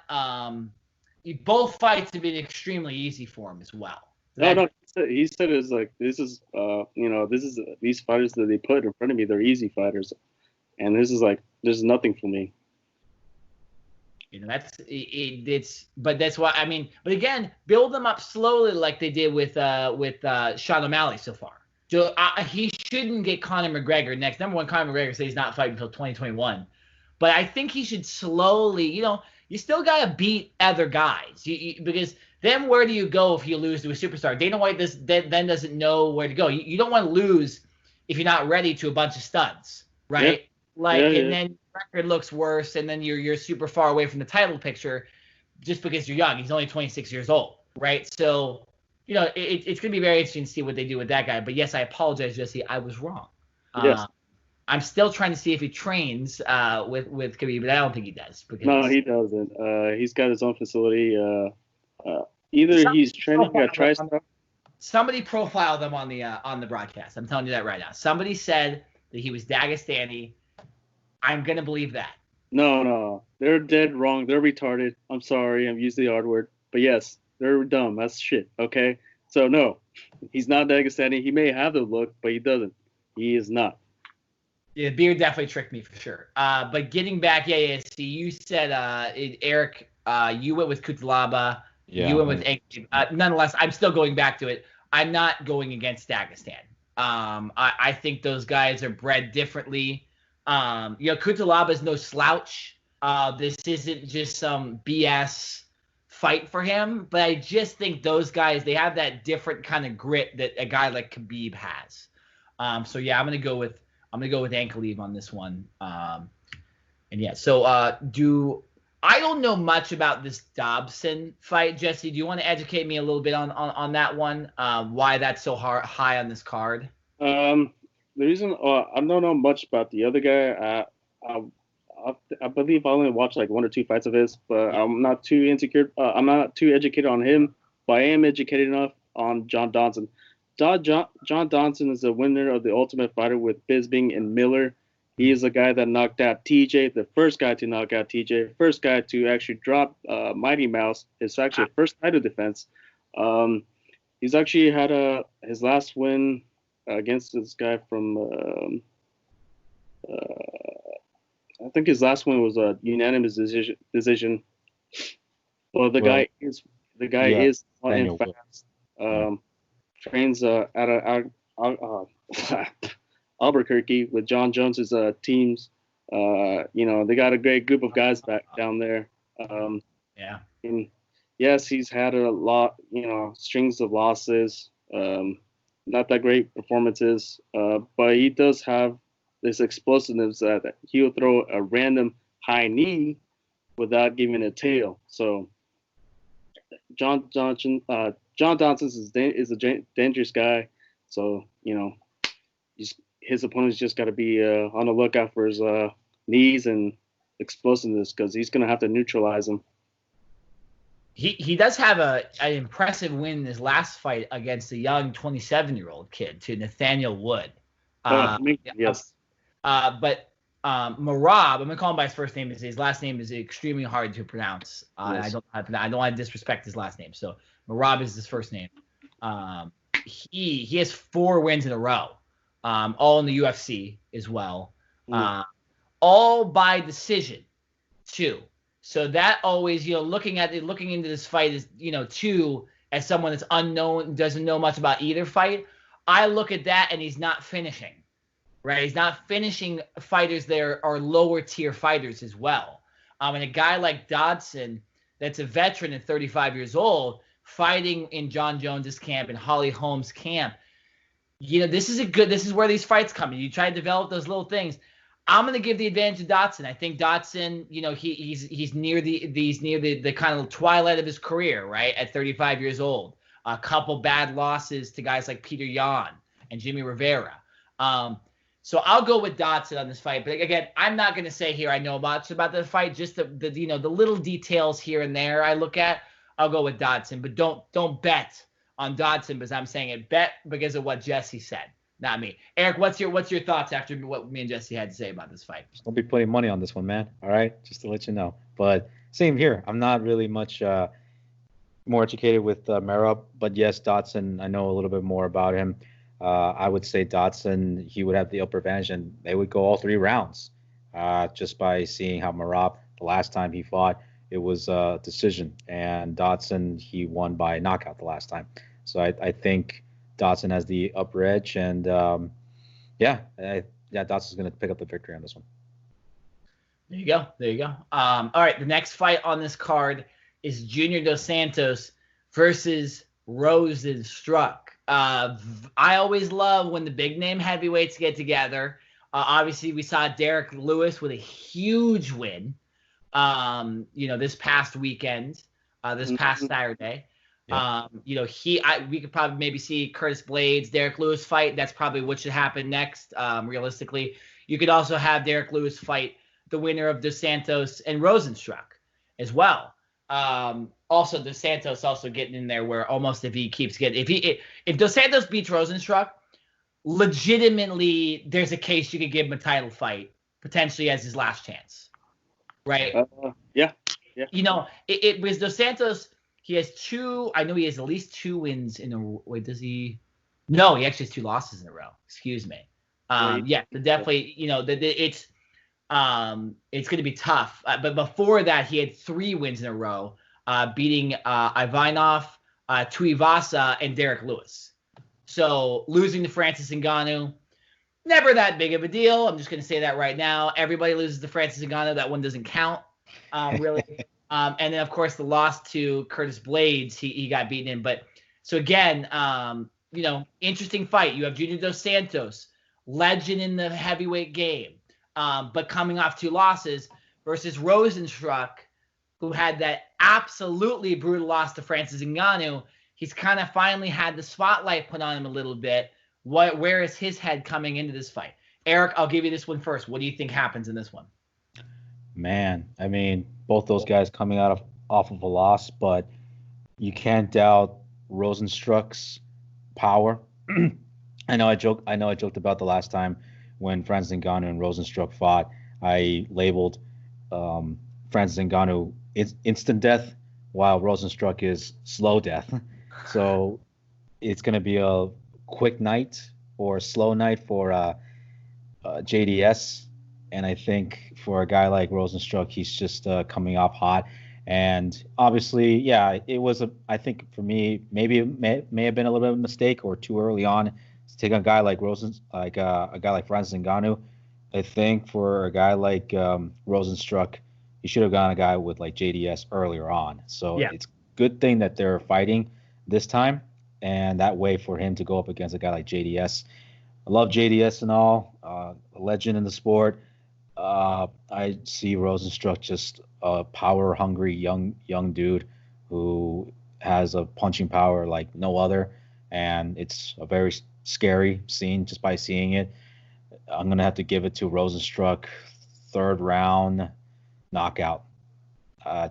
Both fights have been extremely easy for him as well. No. He said it's these fighters that they put in front of me, they're easy fighters, and this is there's nothing for me. But that's why But again, build them up slowly like they did with Sean O'Malley so far. So he shouldn't get Conor McGregor next. Number one, Conor McGregor says he's not fighting until 2021, but I think he should slowly. You still gotta beat other guys, because then where do you go if you lose to a superstar? Dana White then doesn't know where to go. You don't want to lose if you're not ready to a bunch of studs, right? Yeah. Then record looks worse, and then you're super far away from the title picture just because you're young. He's only 26 years old, right? So, it's going to be very interesting to see what they do with that guy. But yes, I apologize, Jesse. I was wrong. Yes. I'm still trying to see if he trains with Khabib, but I don't think he does. No, he doesn't. He's got his own facility. Either he's training at TriStar. Somebody profiled them on the broadcast. I'm telling you that right now. Somebody said that he was Dagestani. I'm going to believe that. No. They're dead wrong. They're retarded. I'm sorry. I'm using the R word. But yes, they're dumb. That's shit. Okay? So, no. He's not Dagestani. He may have the look, but he doesn't. He is not. Yeah, beard definitely tricked me for sure. But getting back, See, you said, Eric, you went with Kutalaba. Yeah, you went with Enki. Nonetheless, I'm still going back to it. I'm not going against Dagestan. I think those guys are bred differently. Kutalaba is no slouch. This isn't just some BS fight for him, but I just think those guys, they have that different kind of grit that a guy like Khabib has. So yeah, I'm gonna go with Ankalaev on this one. I don't know much about this Dobson fight, Jesse. Do you want to educate me a little bit on that one? Why that's so high on this card? The reason I don't know much about the other guy. I believe I only watched 1 or 2 fights of his, but I'm not too insecure. I'm not too educated on him, but I am educated enough on John Dodson. John Dodson is the winner of the Ultimate Fighter with Bisping and Miller. He is the guy that knocked out TJ, the first guy to knock out TJ, first guy to actually drop Mighty Mouse. It's actually first title defense. He's actually had his last win against this guy from I think his last one was a unanimous decision. Well, the guy is in fast. Trains out of Albuquerque with John Jones's teams. They got a great group of guys back down there. And yes, he's had a lot, strings of losses. Not that great performances, but he does have this explosiveness that he'll throw a random high knee without giving a tail. So John Dodson is a dangerous guy. So his opponent's just got to be on the lookout for his knees and explosiveness, because he's going to have to neutralize him. He does have an impressive win in his last fight against a young 27-year-old kid, to Nathaniel Wood. Yes. But Marab, I'm gonna call him by his first name. His last name is extremely hard to pronounce. Yes. I don't want to disrespect his last name. So Marab is his first name. He has 4 wins in a row, all in the UFC as well, all by decision too. So that always, looking into this fight is, too, as someone that's unknown, doesn't know much about either fight, I look at that and he's not finishing, right? He's not finishing fighters there are lower tier fighters as well. And a guy like Dodson, that's a veteran at 35 years old, fighting in John Jones's camp and Holly Holm's camp, this is where these fights come in. You try to develop those little things. I'm gonna give the advantage to Dotson. I think Dotson, he's near the kind of twilight of his career, right? At 35 years old, a couple bad losses to guys like Peter Yan and Jimmy Rivera. So I'll go with Dotson on this fight. But again, I'm not gonna say here I know much about the fight, just the little details here and there I look at. I'll go with Dotson, but don't bet on Dotson because I'm saying it. Bet because of what Jesse said. Not me. Eric, what's your thoughts after what me and Jesse had to say about this fight? Just don't be putting money on this one, man. All right? Just to let you know. But same here. I'm not really much more educated with Merab. But yes, Dotson, I know a little bit more about him. I would say Dotson, he would have the upper advantage, and they would go all 3 rounds just by seeing how Merab, the last time he fought, it was a decision. And Dotson, he won by knockout the last time. So I think Dotson has the upper edge, and Dotson's going to pick up the victory on this one. There you go. All right, the next fight on this card is Junior Dos Santos versus Rosenstruck. I always love when the big name heavyweights get together. Obviously, we saw Derek Lewis with a huge win. This past weekend, this past Saturday. Yeah. We could probably maybe see Curtis Blades, Derek Lewis fight. That's probably what should happen next. Realistically, you could also have Derek Lewis fight the winner of Dos Santos and Rosenstruck as well. Also Dos Santos also getting in there where almost if Dos Santos beats Rosenstruck, legitimately there's a case you could give him a title fight potentially as his last chance, right? Yeah. With Dos Santos. He has I know he has at least 2 wins in a row. Wait, does he? No, he actually has 2 losses in a row. Excuse me. Definitely, it's going to be tough. But before that, he had 3 wins in a row, beating Ivanov, Tuivasa, and Derek Lewis. So losing to Francis Ngannou, never that big of a deal. I'm just going to say that right now. Everybody loses to Francis Ngannou. That one doesn't count, really. And then, of course, the loss to Curtis Blades, he got beaten in. But so, again, interesting fight. You have Junior Dos Santos, legend in the heavyweight game, but coming off 2 losses versus Rosenstruck, who had that absolutely brutal loss to Francis Ngannou. He's kind of finally had the spotlight put on him a little bit. Where is his head coming into this fight? Eric, I'll give you this one first. What do you think happens in this one? Man, I mean, both those guys coming off of a loss, but you can't doubt Rosenstruck's power. I know I joked about the last time when Francis Ngannou and Rosenstruck fought. I labeled Francis Ngannou instant death, while Rosenstruck is slow death. So it's going to be a quick night or a slow night for JDS. And I think for a guy like Rosenstruck, he's just coming off hot. And obviously, yeah, it was I think for me, maybe it may have been a little bit of a mistake or too early on to take a guy like a guy like Francis Ngannou. I think for a guy like Rosenstruck, he should have gone a guy with like JDS earlier on. So It's a good thing that they're fighting this time, and that way for him to go up against a guy like JDS. I love JDS and all, a legend in the sport. I see Rosenstruck just a power-hungry young dude who has a punching power like no other, and it's a very scary scene just by seeing it. I'm gonna have to give it to Rosenstruck, 3rd round knockout.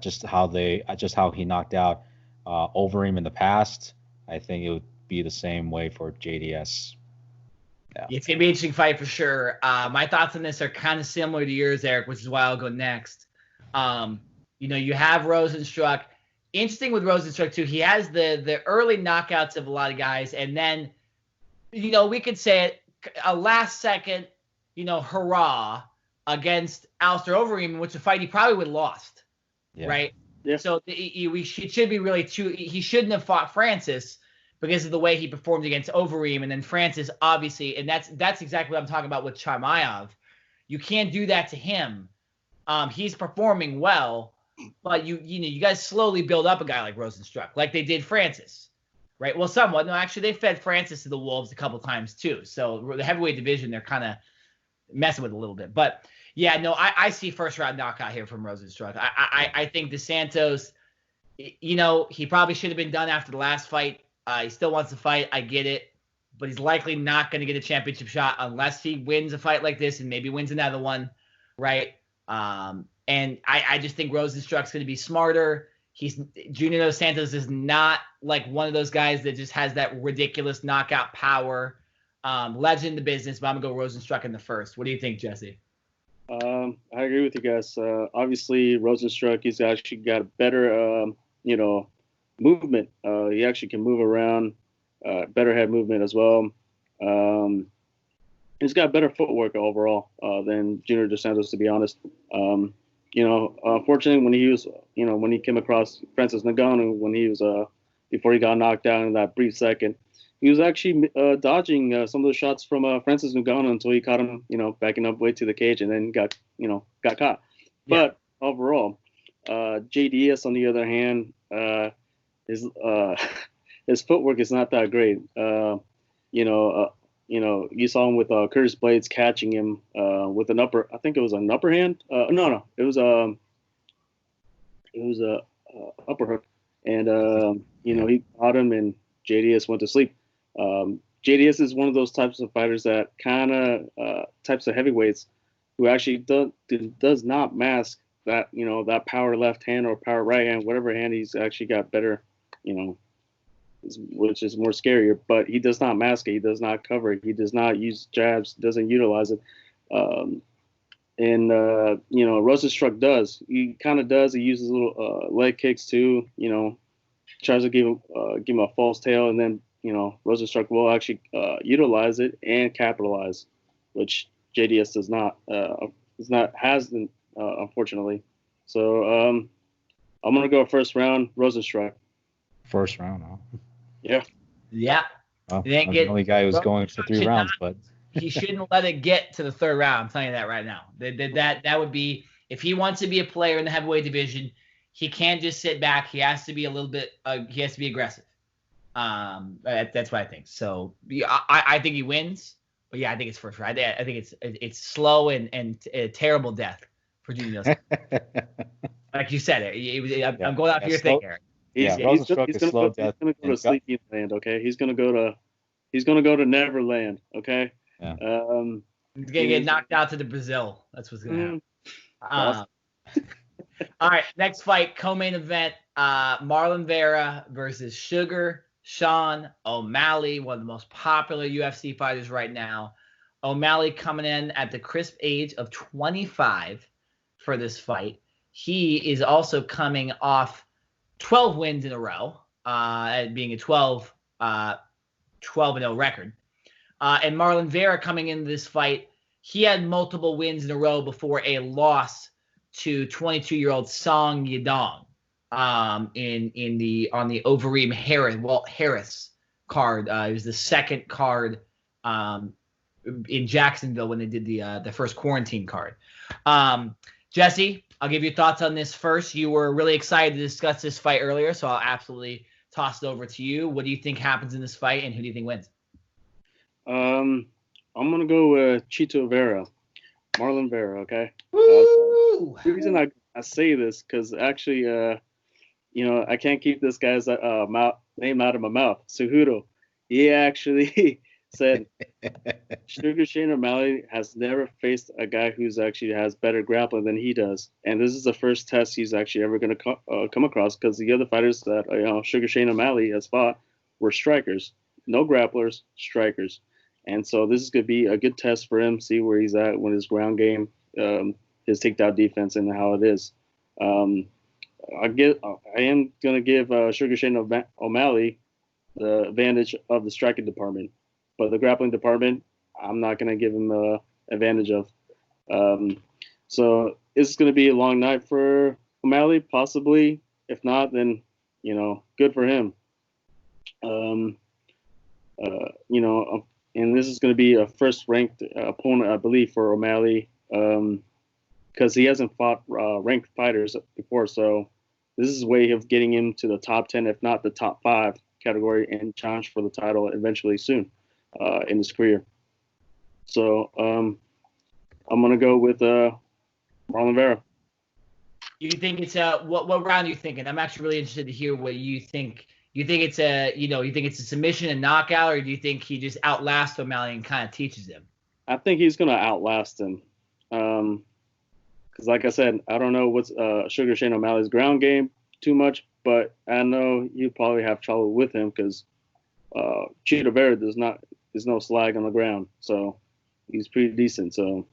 Just how he knocked out Overeem in the past. I think it would be the same way for JDS. Yeah. It's going to be an interesting fight for sure. My thoughts on this are kind of similar to yours, Eric, which is why I'll go next. You have Rosenstruck. Interesting with Rosenstruck, too. He has the early knockouts of a lot of guys. And then, we could say it, a last-second, hurrah against Alistair Overeem, in which a fight he probably would have lost, right? Yeah. So it should be really he shouldn't have fought Francis because of the way he performed against Overeem, and then Francis, obviously, and that's exactly what I'm talking about with Chimaev. You can't do that to him. He's performing well, but you guys slowly build up a guy like Rosenstruck, like they did Francis, right? Well, somewhat. No, actually, they fed Francis to the wolves a couple times too. So the heavyweight division, they're kind of messing with a little bit. But yeah, no, I see first round knockout here from Rosenstruck. I think DeSantos, he probably should have been done after the last fight. He still wants to fight. I get it. But he's likely not going to get a championship shot unless he wins a fight like this and maybe wins another one, right? And I just think Rosenstruck's going to be smarter. Junior Dos Santos is not like one of those guys that just has that ridiculous knockout power. Legend in the business, but I'm going to go Rosenstruck in the first. What do you think, Jesse? I agree with you guys. Obviously, Rosenstruck, he's actually got a better, movement. He actually can move around, better head movement as well. He's got better footwork overall than Junior Dos Santos, to be honest. Unfortunately, when he came across Francis Ngannou, when he was before he got knocked down in that brief second, he was actually dodging some of the shots from Francis Ngannou until he caught him, backing up way to the cage and then got caught. Yeah. But overall, JDS on the other hand, his footwork is not that great. You saw him with Curtis Blades catching him with an upper. I think it was an upper hand. No, it was a upper hook, and he caught him, and JDS went to sleep. JDS is one of those types of fighters that kind of types of heavyweights who actually does not mask that that power left hand or power right hand, whatever hand he's actually got better, which is more scarier, but he does not mask it. He does not cover it. He does not use jabs, doesn't utilize it. Rosenstruck does. He kind of does. He uses little leg kicks too, tries to give him a false tail, and then, Rosenstruck will actually utilize it and capitalize, which JDS does not, hasn't, unfortunately. So I'm going to go first round, Rosenstruck. First round, huh? Yeah. Well, I'm the only guy who's going for 3 rounds, but he shouldn't let it get to the 3rd round. I'm telling you that right now. That would be, if he wants to be a player in the heavyweight division, he can't just sit back. He has to be a little bit. He has to be aggressive. That's what I think. So I think he wins. But yeah, I think it's first round. I think it's slow and a terrible death for Junior. Like you said, I'm going off your thing, Eric. He's going to go to Sleepy Land, okay? He's going to go to Neverland, okay? Yeah. He's going to get knocked out to the Brazil. That's what's going to happen. All right, next fight, co-main event, Marlon Vera versus Sugar Sean O'Malley, one of the most popular UFC fighters right now. O'Malley coming in at the crisp age of 25 for this fight. He is also coming off 12 wins in a row, being a 12-0 record. And Marlon Vera coming into this fight, he had multiple wins in a row before a loss to 22-year-old Song Yadong on the Overeem Harris card. It was the second card in Jacksonville when they did the first quarantine card. Jesse, I'll give you thoughts on this first. You were really excited to discuss this fight earlier, so I'll absolutely toss it over to you. What do you think happens in this fight, and who do you think wins? I'm going to go with Chito Vera, Marlon Vera, okay? Woo! The reason I say this, because actually, I can't keep this guy's name out of my mouth. Cejudo, he actually said Sugar Shane O'Malley has never faced a guy who's actually has better grappling than he does, and this is the first test he's actually ever going to come across, because the other fighters that Sugar Shane O'Malley has fought were strikers, no grapplers, strikers, and so this is going to be a good test for him, see where he's at with his ground game, his takedown defense, and how it is. I am going to give Sugar Shane O'Malley the advantage of the striking department. But the grappling department, I'm not going to give him the advantage of. So it's going to be a long night for O'Malley, possibly. If not, then, good for him. And this is going to be a first-ranked opponent, I believe, for O'Malley, because he hasn't fought ranked fighters before. So this is a way of getting him to the top 10, if not the top 5 category, and challenge for the title eventually soon. In his career. So I'm gonna go with Marlon Vera. You think it's what round are you thinking? I'm actually really interested to hear what you think. You think it's a submission and knockout, or do you think he just outlasts O'Malley and kind of teaches him? I think he's gonna outlast him. Because like I said, I don't know what's Sugar Shane O'Malley's ground game too much, but I know you probably have trouble with him because Chito Vera is no slag on the ground, so he's pretty decent. So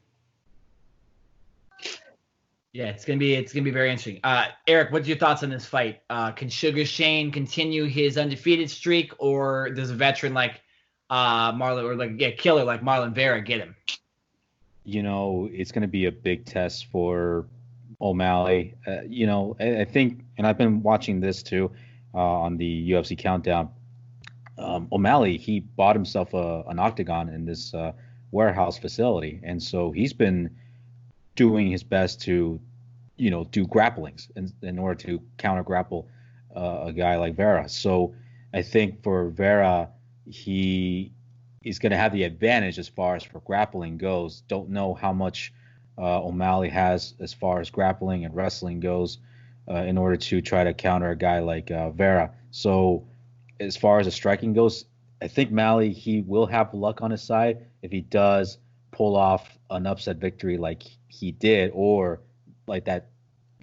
yeah, it's gonna be very interesting. Eric, what's your thoughts on this fight? Can Sugar Shane continue his undefeated streak, or does a veteran like Marlon or killer like Marlon Vera get him? It's going to be a big test for O'Malley. I think, and I've been watching this too on the UFC Countdown. O'Malley, he bought himself an octagon in this warehouse facility, and so he's been doing his best to, do grapplings in order to counter grapple a guy like Vera. So I think for Vera, he is going to have the advantage as far as for grappling goes. Don't know how much O'Malley has as far as grappling and wrestling goes in order to try to counter a guy like Vera. So as far as the striking goes, I think O'Malley, he will have luck on his side if he does pull off an upset victory like he did, or like that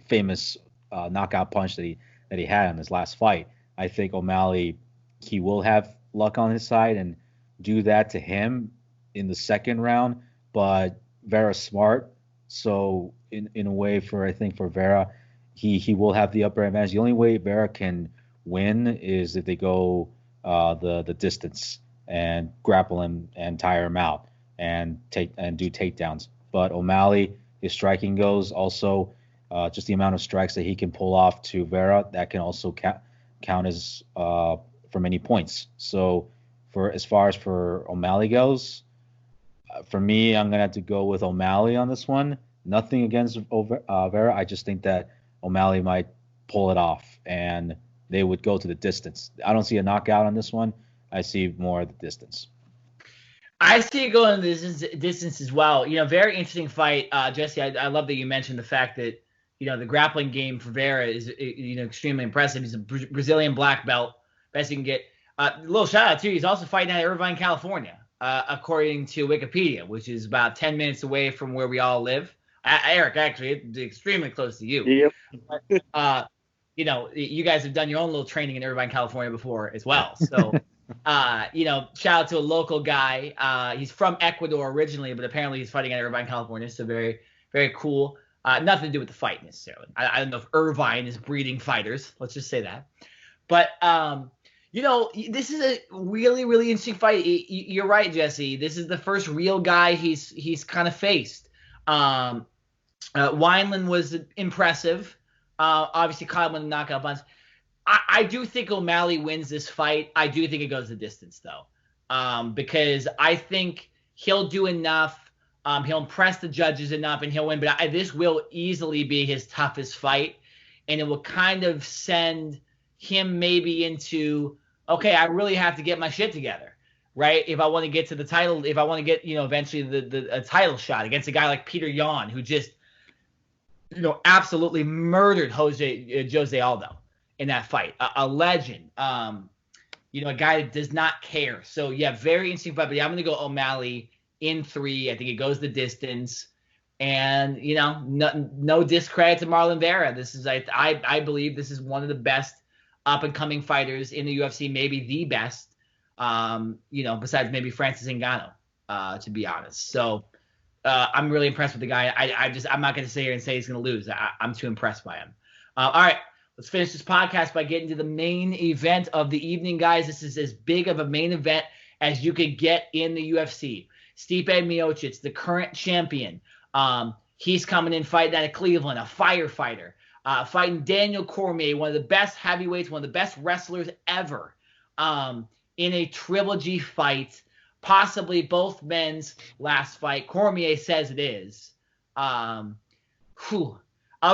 famous knockout punch that he had in his last fight. I think O'Malley, he will have luck on his side and do that to him in the second round, but Vera's smart. So in a way, I think for Vera, he will have the upper advantage. The only way Vera can win is if they go the distance and grapple him and tire him out and do takedowns. But O'Malley, his striking goes, also just the amount of strikes that he can pull off to Vera, that can also count as for many points. So as far as for O'Malley goes, for me, I'm gonna have to go with O'Malley on this one. Nothing against Vera. I just think that O'Malley might pull it off, and they would go to the distance. I don't see a knockout on this one. I see more of the distance. I see it going the distance as well. Very interesting fight, Jesse. I love that you mentioned the fact that the grappling game for Vera is extremely impressive. He's a Brazilian black belt, best you can get. A little shout out too. He's also fighting out of Irvine, California, according to Wikipedia, which is about 10 minutes away from where we all live. Eric, actually, it's extremely close to you. Yep. But, you guys have done your own little training in Irvine, California before as well. So, shout out to a local guy. He's from Ecuador originally, but apparently he's fighting out of Irvine, California. So very, very cool. Nothing to do with the fight necessarily. I don't know if Irvine is breeding fighters. Let's just say that. But, this is a really, really interesting fight. You're right, Jesse. This is the first real guy he's kind of faced. Wineland was impressive. Obviously, caught him with a knockout punch. I do think O'Malley wins this fight. I do think it goes the distance, though, because I think he'll do enough. He'll impress the judges enough, and he'll win. But this will easily be his toughest fight, and it will kind of send him maybe into, okay, I really have to get my shit together, right? If I want to get to the title, if I want to get, eventually a title shot against a guy like Peter Yan, who just, absolutely murdered Jose Aldo in that fight, a legend, a guy that does not care. So yeah, very interesting fight. But yeah, I'm going to go O'Malley in 3. I think it goes the distance. And, no discredit to Marlon Vera. This is, I believe this is one of the best up-and-coming fighters in the UFC, maybe the best, besides maybe Francis Ngannou, to be honest. So I'm really impressed with the guy. I'm not going to sit here and say he's going to lose. I'm too impressed by him. All right, let's finish this podcast by getting to the main event of the evening, guys. This is as big of a main event as you could get in the UFC. Stipe Miocic, the current champion. He's coming in fighting out of Cleveland, a firefighter. Fighting Daniel Cormier, one of the best heavyweights, one of the best wrestlers ever, in a trilogy fight, possibly both men's last fight. Cormier says it is. I'll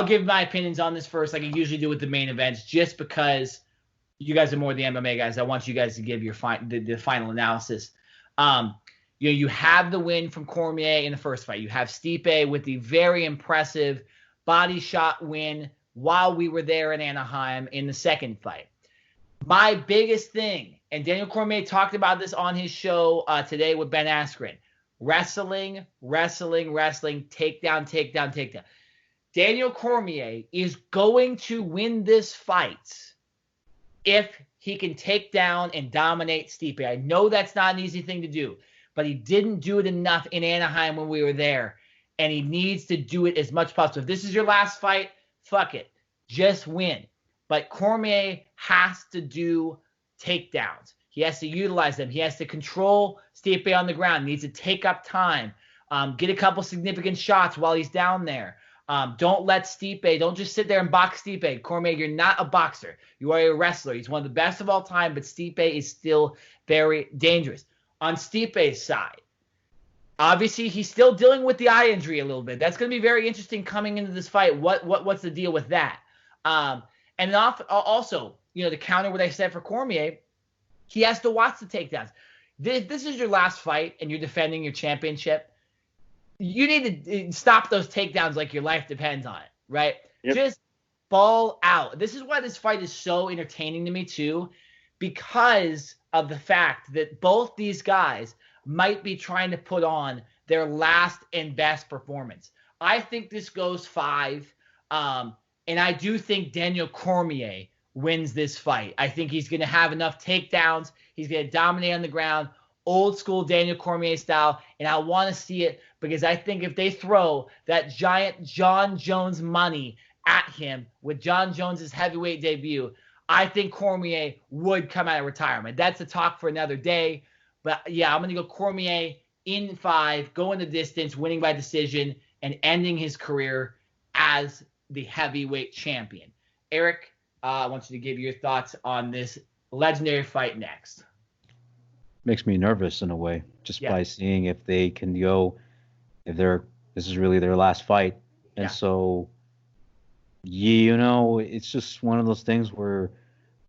give my opinions on this first, like I usually do with the main events, just because you guys are more the MMA guys. I want you guys to give your the final analysis. You have the win from Cormier in the first fight. You have Stipe with the very impressive body shot win while we were there in Anaheim in the second fight. My biggest thing, and Daniel Cormier talked about this on his show today with Ben Askren, wrestling, takedown. Daniel Cormier is going to win this fight if he can take down and dominate Stipe. I know that's not an easy thing to do, but he didn't do it enough in Anaheim when we were there, and he needs to do it as much as possible. If this is your last fight, fuck it. Just win. But Cormier has to do takedowns. He has to utilize them. He has to control Stipe on the ground. He needs to take up time, get a couple significant shots while he's down there. Don't let Stipe, don't just sit there and box Stipe. Cormier, you're not a boxer. You are a wrestler. He's one of the best of all time, but Stipe is still very dangerous. On Stipe's side, obviously he's still dealing with the eye injury a little bit. That's going to be very interesting coming into this fight. What's the deal with that? And then also, to counter what I said for Cormier, he has to watch the takedowns. If this is your last fight and you're defending your championship, you need to stop those takedowns like your life depends on it, right? Yep. Just ball out. This is why this fight is so entertaining to me too, because of the fact that both these guys might be trying to put on their last and best performance. I think this goes 5, and I do think Daniel Cormier wins this fight. I think he's going to have enough takedowns. He's going to dominate on the ground, old school Daniel Cormier style, and I want to see it because I think if they throw that giant John Jones money at him with John Jones's heavyweight debut, I think Cormier would come out of retirement. That's a talk for another day. But, yeah, I'm going to go Cormier in 5, going the distance, winning by decision, and ending his career as the heavyweight champion. Eric, I want you to give your thoughts on this legendary fight next. Makes me nervous in a way, just by seeing if they can go, this is really their last fight. And so, it's just one of those things where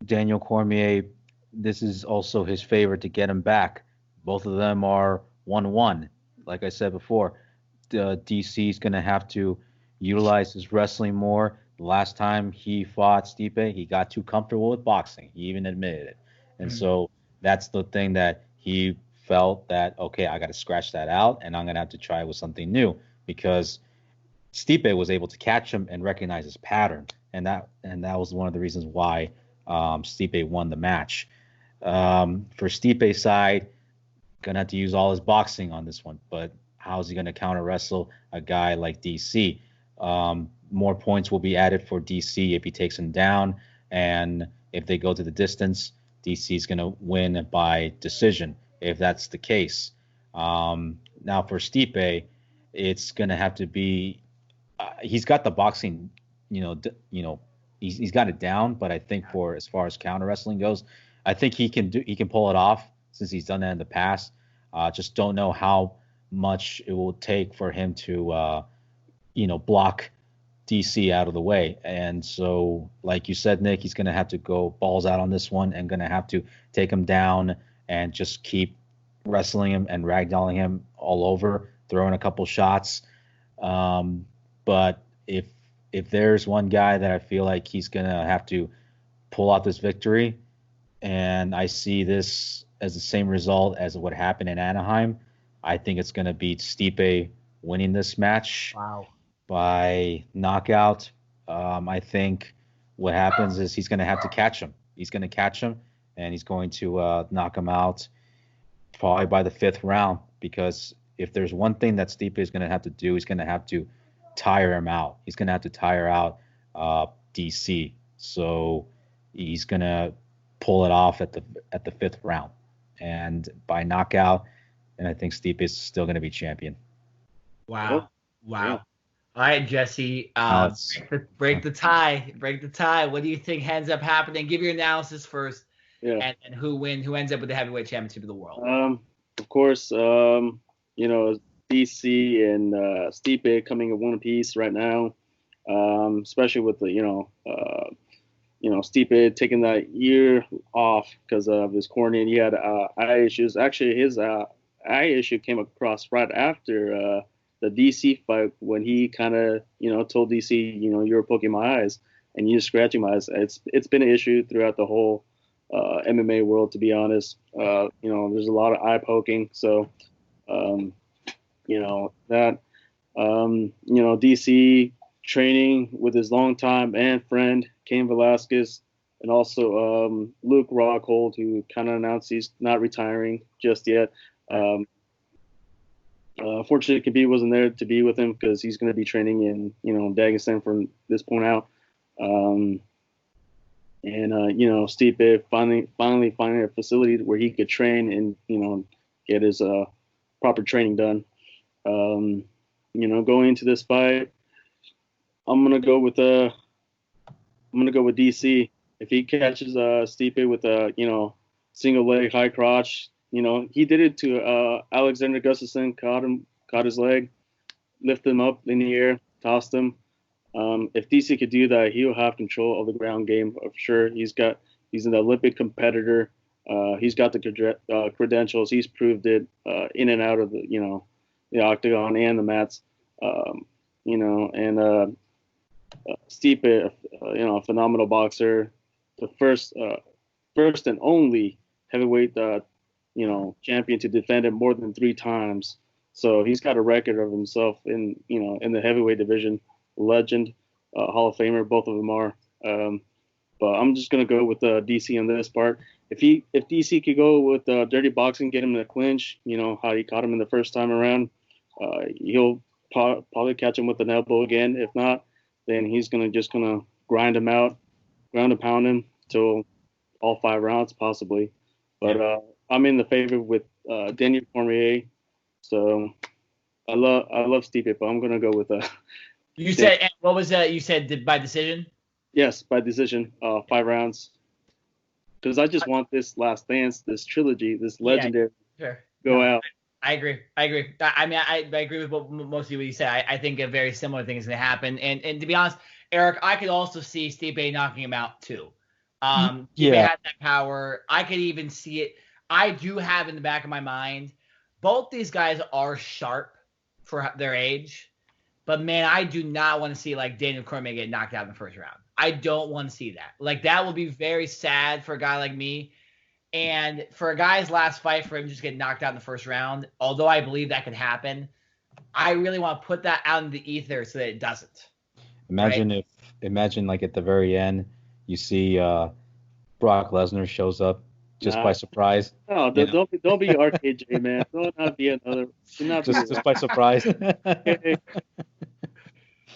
Daniel Cormier, this is also his favorite to get him back. Both of them are 1-1. Like I said before, DC is going to have to utilize his wrestling more. The last time he fought Stipe, he got too comfortable with boxing. He even admitted it. And so that's the thing that he felt that, okay, I got to scratch that out, and I'm going to have to try with something new because Stipe was able to catch him and recognize his pattern. And that was one of the reasons why Stipe won the match. For Stipe's side, gonna have to use all his boxing on this one, but how is he gonna counter wrestle a guy like DC? More points will be added for DC if he takes him down, and if they go to the distance, DC is gonna win by decision if that's the case. Now for Stipe, it's gonna have to be. He's got the boxing, he's got it down, but I think for as far as counter wrestling goes, I think he can pull it off since he's done that in the past. Just don't know how much it will take for him to, block DC out of the way. And so, like you said, Nick, he's going to have to go balls out on this one and going to have to take him down and just keep wrestling him and ragdolling him all over, throwing a couple shots. But if there's one guy that I feel like he's going to have to pull out this victory, and I see this as the same result as what happened in Anaheim, I think it's going to be Stipe winning this match by knockout. I think what happens is he's going to have to catch him. He's going to catch him, and he's going to knock him out probably by the 5th round, because if there's one thing that Stipe is going to have to do, he's going to have to tire him out. He's going to have to tire out DC. So he's going to pull it off at the 5th round, and by knockout. And I think Stipe is still going to be champion. Wow. All right, Jesse. Break the tie. What do you think ends up happening? Give your analysis first. Yeah. And who ends up with the heavyweight championship of the world? Of course, DC and Stipe coming in one piece right now, especially with the Stipe taking that year off because of his cornea. He had eye issues. Actually, his issue came across right after the DC fight, when he kind of, told DC, you're poking my eyes and you're scratching my eyes. It's been an issue throughout the whole MMA world, to be honest. There's a lot of eye poking. So, DC training with his longtime and friend, Cain Velasquez, and also Luke Rockhold, who kind of announced he's not retiring just yet. Unfortunately, Khabib wasn't there to be with him because he's going to be training in, Dagestan from this point out. Stipe finally finding a facility where he could train and, get his proper training done. Going into this fight, I'm gonna go with DC. If he catches Stipe with a single leg high crotch, he did it to Alexander Gustafsson, caught his leg, lifted him up in the air, tossed him. If DC could do that, he'll have control of the ground game for sure. He's an Olympic competitor. He's got the credentials. He's proved it in and out of the octagon and the mats. Stipe, a phenomenal boxer, the first and only heavyweight champion to defend it more than 3 times. So he's got a record of himself in the heavyweight division. Legend, Hall of Famer, both of them are. But I'm just gonna go with DC on this part. If DC could go with dirty boxing, get him in a clinch, how he caught him in the first time around, he'll probably catch him with an elbow again. If not, then he's gonna grind him out, ground and pound him till all 5 rounds possibly. But I'm in the favor with Daniel Cormier. So I love Stipe, but I'm gonna go with You said, and what was that? You said by decision? Yes, by decision, 5 rounds. Because I just want this last dance, this trilogy, this legendary go out. I agree. I mean, I agree with mostly what you said. I think a very similar thing is going to happen. And to be honest, Eric, I could also see Stipe knocking him out too. Stipe had that power. I could even see it. I do have in the back of my mind, both these guys are sharp for their age. But, man, I do not want to see, Daniel Cormier get knocked out in the first round. I don't want to see that. That will be very sad for a guy like me. And for a guy's last fight, for him to just get knocked out in the first round, although I believe that could happen, I really want to put that out in the ether so that it doesn't. Imagine at the very end, you see Brock Lesnar shows up just by surprise. No, don't be RKJ, man. Don't not be another. Just by surprise.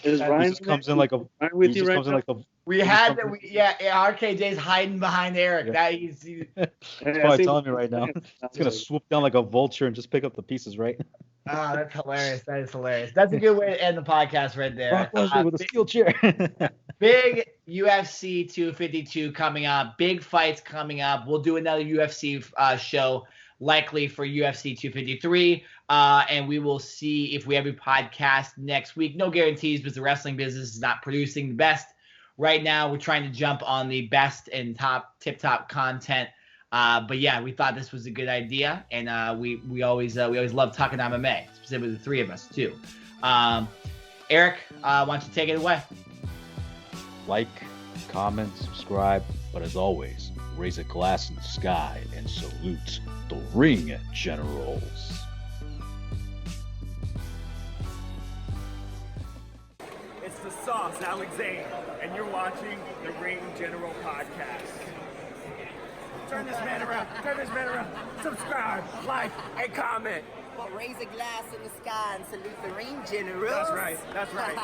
Is Ryan just comes in like a. with you right now? RKJ's hiding behind Eric. Yeah. He's probably telling me right now. He's gonna swoop down like a vulture and just pick up the pieces, right? Oh, that's hilarious. That is hilarious. That's a good way to end the podcast right there. With a steel chair. Big UFC 252 coming up. Big fights coming up. We'll do another UFC show likely for UFC 253. And we will see if we have a podcast next week. No guarantees, because the wrestling business is not producing the best. Right now, we're trying to jump on the best and tip-top content. But yeah, we thought this was a good idea, and we always love talking MMA, specifically the 3 of us too. Eric, why don't you take it away? Like, comment, subscribe, but as always, raise a glass in the sky and salute the ring generals. It's the Sauce, Alexander, and you're watching the Ring General Podcast. Turn this man around. Subscribe, like, and comment. But raise a glass in the sky and salute the ring generals. That's right.